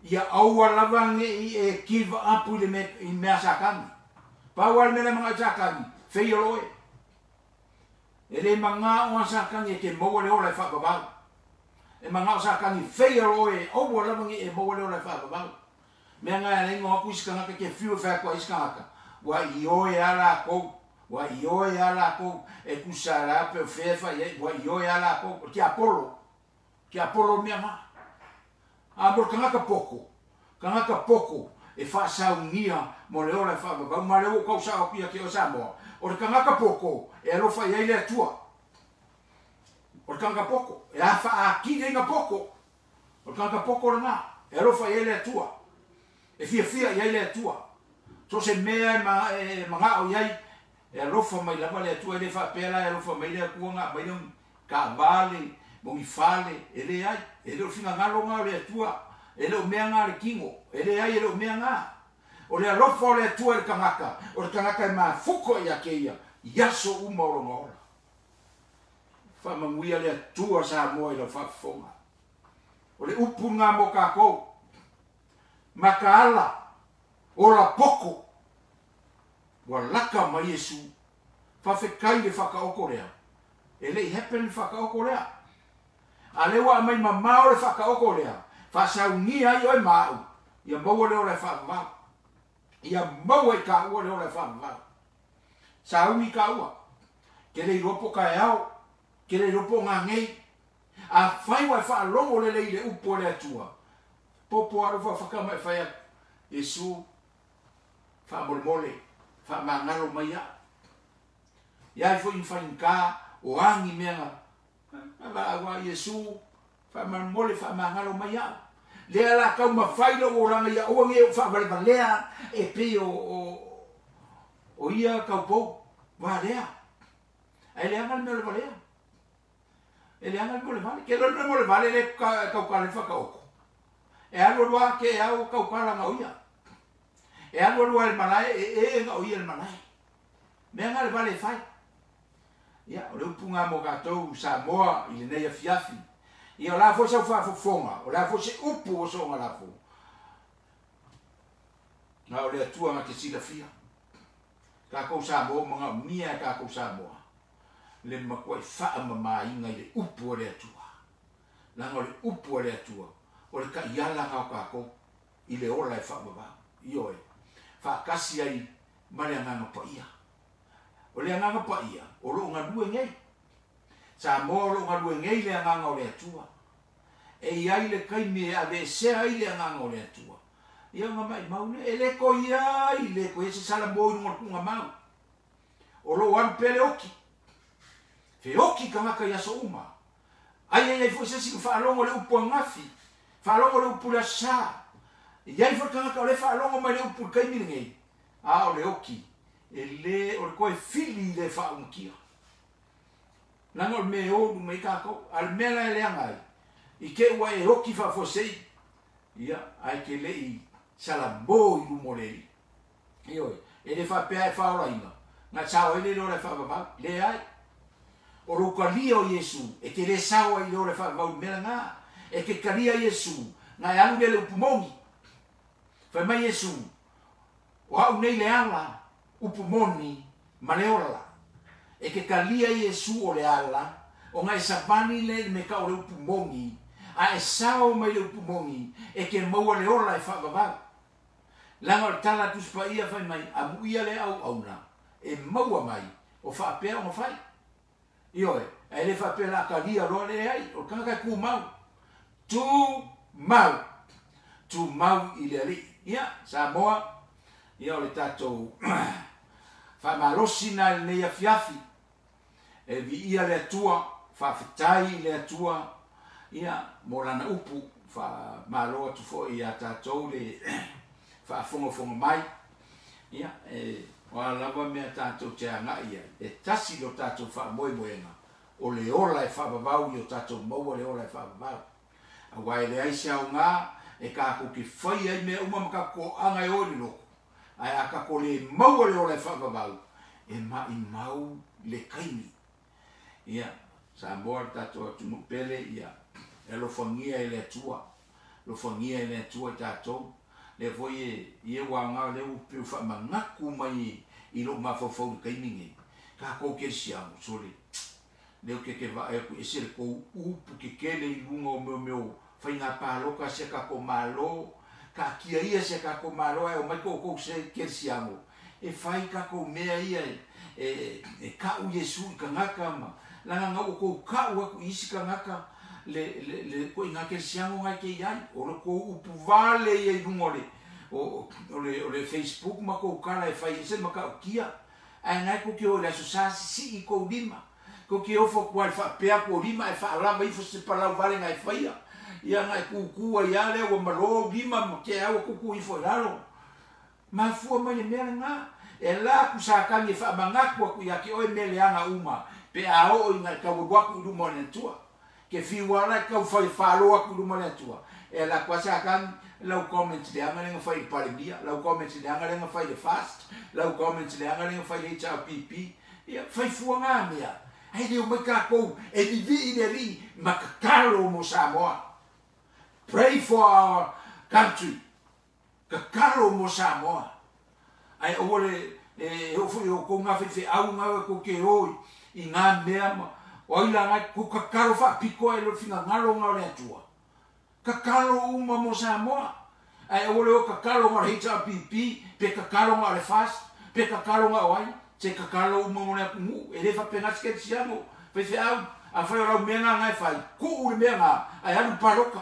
ya awa lavange e give up le me in me sakami pawa mele mga sakami fe yo ele manga o sakangi ke mo le ola fa ba e manga o sakangi fe o o bo la mangi e mo le ola fa ba me nga le ngo ku iskanga ke fiu fa ko iskanga wa io e ala ko e ku sara pe fe fa ye wa io e ala ko ki apolo me ma a bo kanga ka poko e fa sa unia mo le ola fa ba ma le ko sa o ki o sa mo o kanga ka poko e alo fa ia le tua o kanga poko e a fa aki nga poko o kanga poko na e alo fa ia le tua e fia ia le tua so se mea ma o ia e alo fa mai la le tua le fa pela e alo fa mai le kuanga mai un ka vale mo mi fale e le ai e le fina ngalo nga le tua e le mea nga le kingo e le ai e le mea nga o le alofa o le atua o le kangaka e mafuko ia ke ia iaso uma o longa ola whamanguia le atua sa moa i la whafonga o le upu ngā mo kākou makaala o la poko wa laka mai Yesu whawhekai le whakaoko rea e le i hepen le whakaoko rea a lewa mai mamao le whakaoko rea whasaungia i oi mau ia maua leo le whakavau ia mau e ka ua leo le whaamavau. Sa ui ka ua. Ke rei ropo ka e au. Ke rei ropo ngā ngei. A whai wai whaalongo le lei le upo le atua. Popo aru whakamai whai a Yesu. Whaamole mole. Whaamangaro mai a. Iai fo in whainka o angi mea. Awa Yesu. Whaamole whaamangaro mai a. Lea la kau mawhailo o ranga ia oange o whaavale lea e pe o ia kau pou. Wa lea. Ai lea ngal mele valea. E lea ngal mele vale. Ke lona mele vale le kau kare whakaoko. E alo roa ke au kau kara nga oia. E alo roa el malai e nga oia el malai. Mea ngal vale whai. Ia, o leu punga mo katou Samoa i le nei a fiafi. Ia o la fo sa fa fonga, o la fo se upu o so nga la fo. Na o le atua nga ke sila fia. Ka kou Samoa mga mia ka kou Samoa. Le makwai faa mama inga le upu o le atua. Langa o le upu o le atua. O le ka iala ka kou i le ola e faa mama. Io e. Faa kasi ai mare anganga pa ia. O le anganga pa ia. O lo nga due ngei. Samoa lo nga due ngei le anganga o le atua. E iai le kaime a ve se ai le anganga o le atua. Ia nga mai maune. E le ko iai le ko e se sala boi nunga kunga mau. O lo wan pele oki. Fe oki ka ngaka ia so uma. Ai ai fo se si whaalongo le upu ngafi. Whaalongo le upu la sa. Iai fo ka ngaka o le whaalongo mai le upu kaime ngei. A o le oki. E le o le koe fili le whaunkia. Nanga o me o me kako al mela ele angai I ke ua e hoki fa fosei ia ai ke le I sala bo I lumoreli io e le fa pe ai fa ora ina na chao ele lo le fa ba le ai o ro kalia o Yesu e ke le sao I lo le fa ba mela nga e ke kalia Yesu na ya nge le upumongi fa mai Yesu o au nei le ala upumoni maleola e ke kalia Yesu o le ala o ngai sapani le me ka o le upumongi a e sao mai le upumongi e ke maua le ola e whakawau langa o tala tuspa ia whai mai a muia le au auna e maua mai o whaapea o whai. Ioe, e le whaapea la kalia roa le ai, o kanga ku mau. Tu mau i le ali. Ia, Samoa, ia o le tātou whamalosi na le nei a fiafi. E vi ia le atua, whawhetai le atua, ia, mo lana upu, whamaloa tu fo i a tātou le whaafonga mai. Ia, o alawa mea tātou te anga ia, e tasi lo tātou whaamoemoenga, o le ola e whaabavau i o tātou maua le ola e whaabavau. A wai le aise au ngā, e kako ki whai ai mea umamaka ko anga e ori loko. Ai a kako le maua le ola e whaabavau, e mau le kaini. Ia, Samoa tātou atu mupele, ia, e lo whangia e le atua, lo whangia e le atua tātou, le voi e wanga le upe ufa mangaku mai i lo mawhawhau kaiminge. Ka kou ke siamu, sori. Leo ke va e se le kou upu ke kele i lunga o meo whainga pāloka se ka ko malo, ka kia ia se ka ko malo e o mai kou se ke siamu. E whai ka kou mea ia e kau Yesu i ka ngaka ma. Langa ngau kou kau aku isi ka ngaka le ko inga ke siamu ngai ke iai. O le kou upu vale i lungole. O le Facebook ma kou kala e whai se ma ka kia. Ai ngai ko ki o le asosasi si i kou lima. Ko ki ofo kwa whapea ko lima e whaalama i se palau vale ngai whaia. Ia ngai kukua i ale o malo lima ma ke au kuku i fo lalo. Ma fua mai mea ngā. E la ku sa kangi whaamangaku aku i ake oi mele anga uma. Pe a o i ngai kau waku i luma ne tua. Ke whiwala kau whai whalo aku i luma ne tua. E la kwa sa kangi lau comments le anga lenga whai parimia. Lau comments le anga lenga whai le fast. Lau comments le anga lenga whai le HRPP. Ia whai fua ngā mea. Hei leo mai kākou e vivi i le ri makakalo mo Samoa. Pray for our country. Kakalo mo Samoa. Ai ore e ofu i o ko ngā whewhi au ngā ko ke oi i ngā mea ma. O ila ngai ko kakalo wha piko e lo whinga ngalo ngā rea tua. Kakalo uma mo Samoa. Ai ore o kakalo ngā HRPP, pe kakalo ngā le fast, pe kakalo ngā wai. Se kakalo uma mo nea kungu, e lefa pengas ke siamo. Whewhi au, a whai orau mea ngā ngai whai. Ku uri mea ngā, ai alu paroka.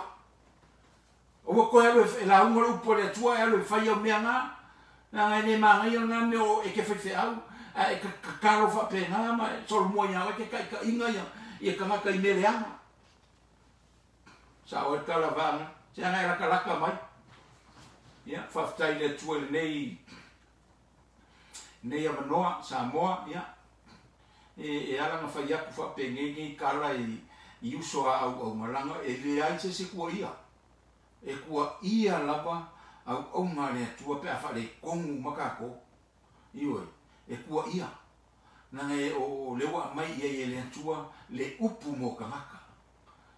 Owa koe alu e la unga upo le atua, e alu e whai au mea ngā. Nā ngai ne maa ngai ngā mea o e ke whewhi au. E kakalo wha pe ngā ma, e solo mua ia, e ke kai ka inga ia, i e kangaka i mele anga. Sa o e kala vanga, se angai raka laka mai. Ia, whaftai le atua le nei amanoa, Samoa, ia. E alanga whai aku whapengenge kala i uso a au malanga, e le aise se kua ia. E kua ia lava au ngā rea tua pe a whare kongu makako. Ioi, e kua ia. Nanga e o lewa mai ia e lea tua le upu mo kangaka.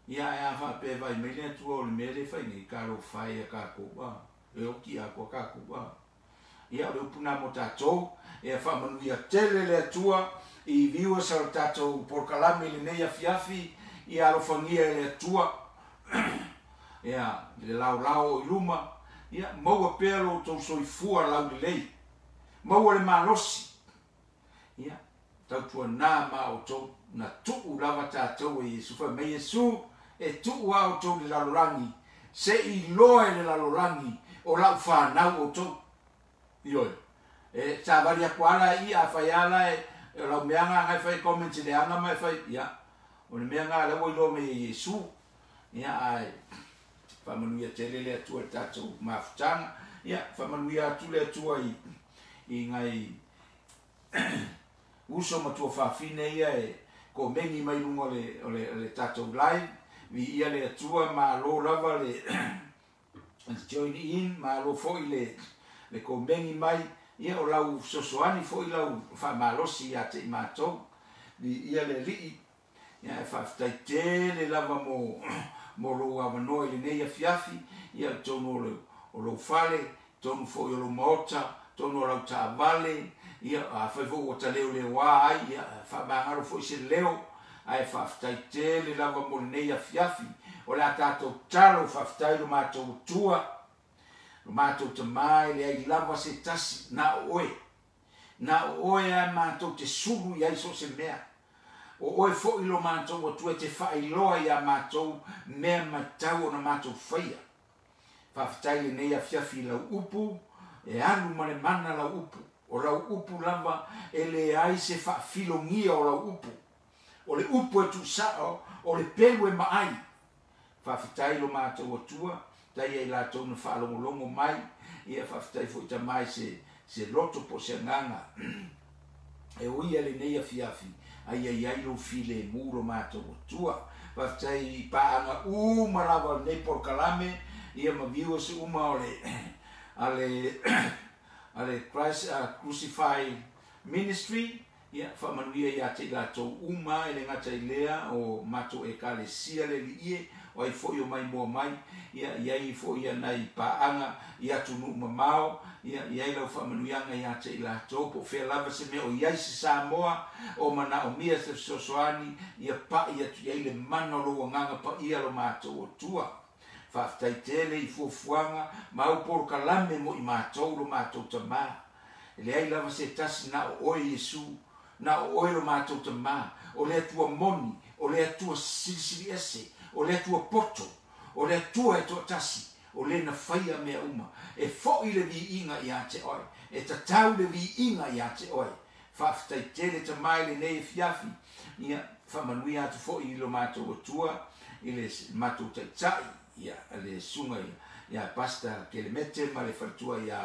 Ia e a whape vai me lea tua o le mele whai nei karo whai a kako wa. E oki a kua kako wa. Ia le upu nā mo tātou. E a whamanuia tele le atua i viua sa o tātou porkalame le nei a fiafi i alofangia le atua ia le lao i luma ia maua pea lo tau soifua lau le lei maua le malosi ia tau tua nā ma o tau na tuu lava tātou e Iesu whai mai Iesu e tuu a o tau le lalorangi se i loe le lalorangi o lau whanau o tau ioi e sa varia kuala i a whai ala e lau meanga ngai whai comments le anga mai whai ia o le meanga lau i lo me Iesu ia ai whamanuia tele le atua tātou mawhutanga ia whamanuia atu le atua i ngai uso matua whawhine ia e ko mengi mai lunga o le tātou live vi ia le atua ma lo lava le join in ma lo foi le ko mengi mai ia o lau sosoani foi lau whamalosi ia te mātou vi ia le lii ia e whawhtai tele lava mo lo avanoi le nei a fiafi ia tono o lo fale tono foi o lo maota tono o lau tāvale ia a whaifo o ta leo leo ai ia whamangaro foi se leo ai whawhtai tele lava mo le nei a fiafi o le a tātou talo whawhtai lo mātou tua lo mātou te mai le ai lava se tasi na oe na oe a mātou te suru i aiso se mea. O oe fo ilo mātou o tue te whailoa i a mātou mea matau o na mātou whaia. Whawhitai le nei a fiafi lau upu, e anu mane mana lau upu. O lau upu lava e le ai se whawhilongia o lau upu. O le upu e tu sao, o le pelu e maai. Whawhitai lo mātou o tua, tai e la tau na whaalongolongo mai, ia whawhitai fo ita mai se loto po se nganga. E oia le nei a fiafi, ai ai lo file e muro mātou o tua. Whawhitai paanga malawa nei por kalame, ia maviwa se uma o le ale Christ Crucified Ministry, ia whamanuia ia te lato uma ele ngata ilea o mato e kale sia le li ie, o ai fo mai mua mai, ia i fo ia nai paanga, ia tunu mamao, ia lau whamanuianga ia te lato, po whea lava se mea o iai se Samoa, o mana o mia se sosoani, ia pa ia tu iai le mana lo nganga pa ia lo mato o tua. Whaftai tele i fuafuanga, mau por kalame mo i mātou lo mātou tamā. Ele ai lava se tasi na o oe Yesu, na o oe lo mātou tamā, o le atua moni, o le atua silisili ese, o le atua poto, o le atua e toa tasi, o le na whaia mea uma. E fo i le vi inga i a te oe, e tatau le vi inga i a te oe. Whaftai tele tamā le nei fiafi, ia whamanui atu fo i lo mātou o tua, i le mātou taitai, ia le sunga ia pasta ke le mete ma le fatua ia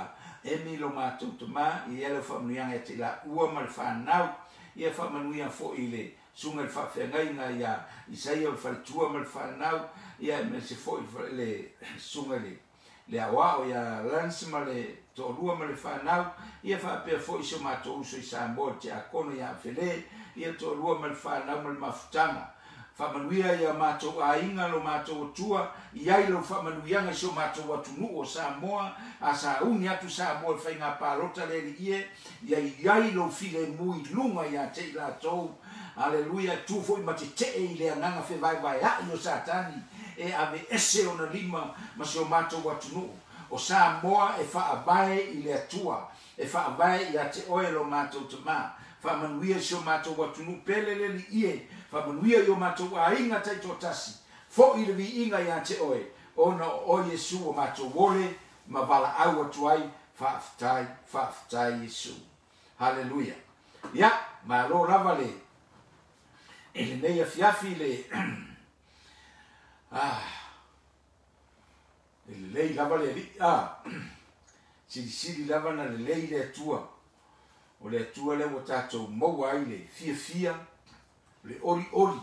emi lo mātou tama ia le whamanuianga te la ua ma le whanau ia whamanuia fo i le sunga le whawhengainga ia isaia le fatua ma le whanau ia me se fo i le sunga le awao ia lansi ma le tōrua ma le whanau ia whapea fo i so mātou uso i Samoa te akono ia whele ia tōrua ma le whanau ma le mafutanga. Whamanuia ia mātou a inga lo mātou o tua, iai lo whamanuianga so mātou atunu o Samoa, a sa uni atu Samoa whai ngā pālota le li ie, iai lo file mui lunga ia te i lātou, aleluia, tu foi ma te te i le ananga whe vai vai ai o Satani, e ave ese o na lima ma so mātou atunu. O Samoa e whaabae i le atua, e whaabae i a te oe lo mātou tamā, whamanuia so mātou atunu pele le li ie, whamanuia i o mātou a inga tai tō tasi. Fo i le vi inga i a te oe. Ona o Yesu o mātou wole, ma wala au atu ai, whaaftai Yesu. Hallelujah. Ia, ma lo lava le. E le nei a fiafi le. E le lei lava le. Sili lava na le lei le atua. O le atua le o tātou maua ai le fia. Le oli.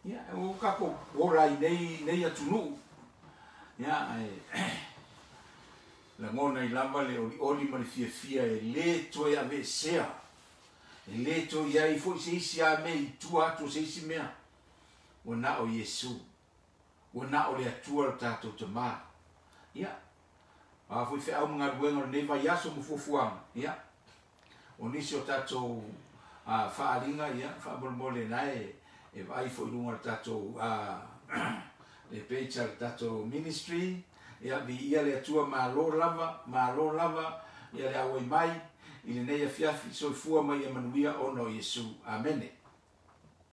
Ia, o kapo orai nei atunu. Ia, la ngona i lava le oli ma le fia e le toe ave sea. E le toe ia i fo se isi a me i tua atu se isi mea. O na o Yesu. O na o le atua le tātou tamā. Ia. A fo i whea au mga ruenga nei vai aso mo fuafuanga. Ia. O nisi o tātou whaaringa ia, whaamolmole nai e vai fo ilunga tātou e pecha tātou ministry, ia vi ia le atua mālo lava, ia le awai mai, i le nei a fiafi, so i fua mai e manuia ono Yesu. Amene.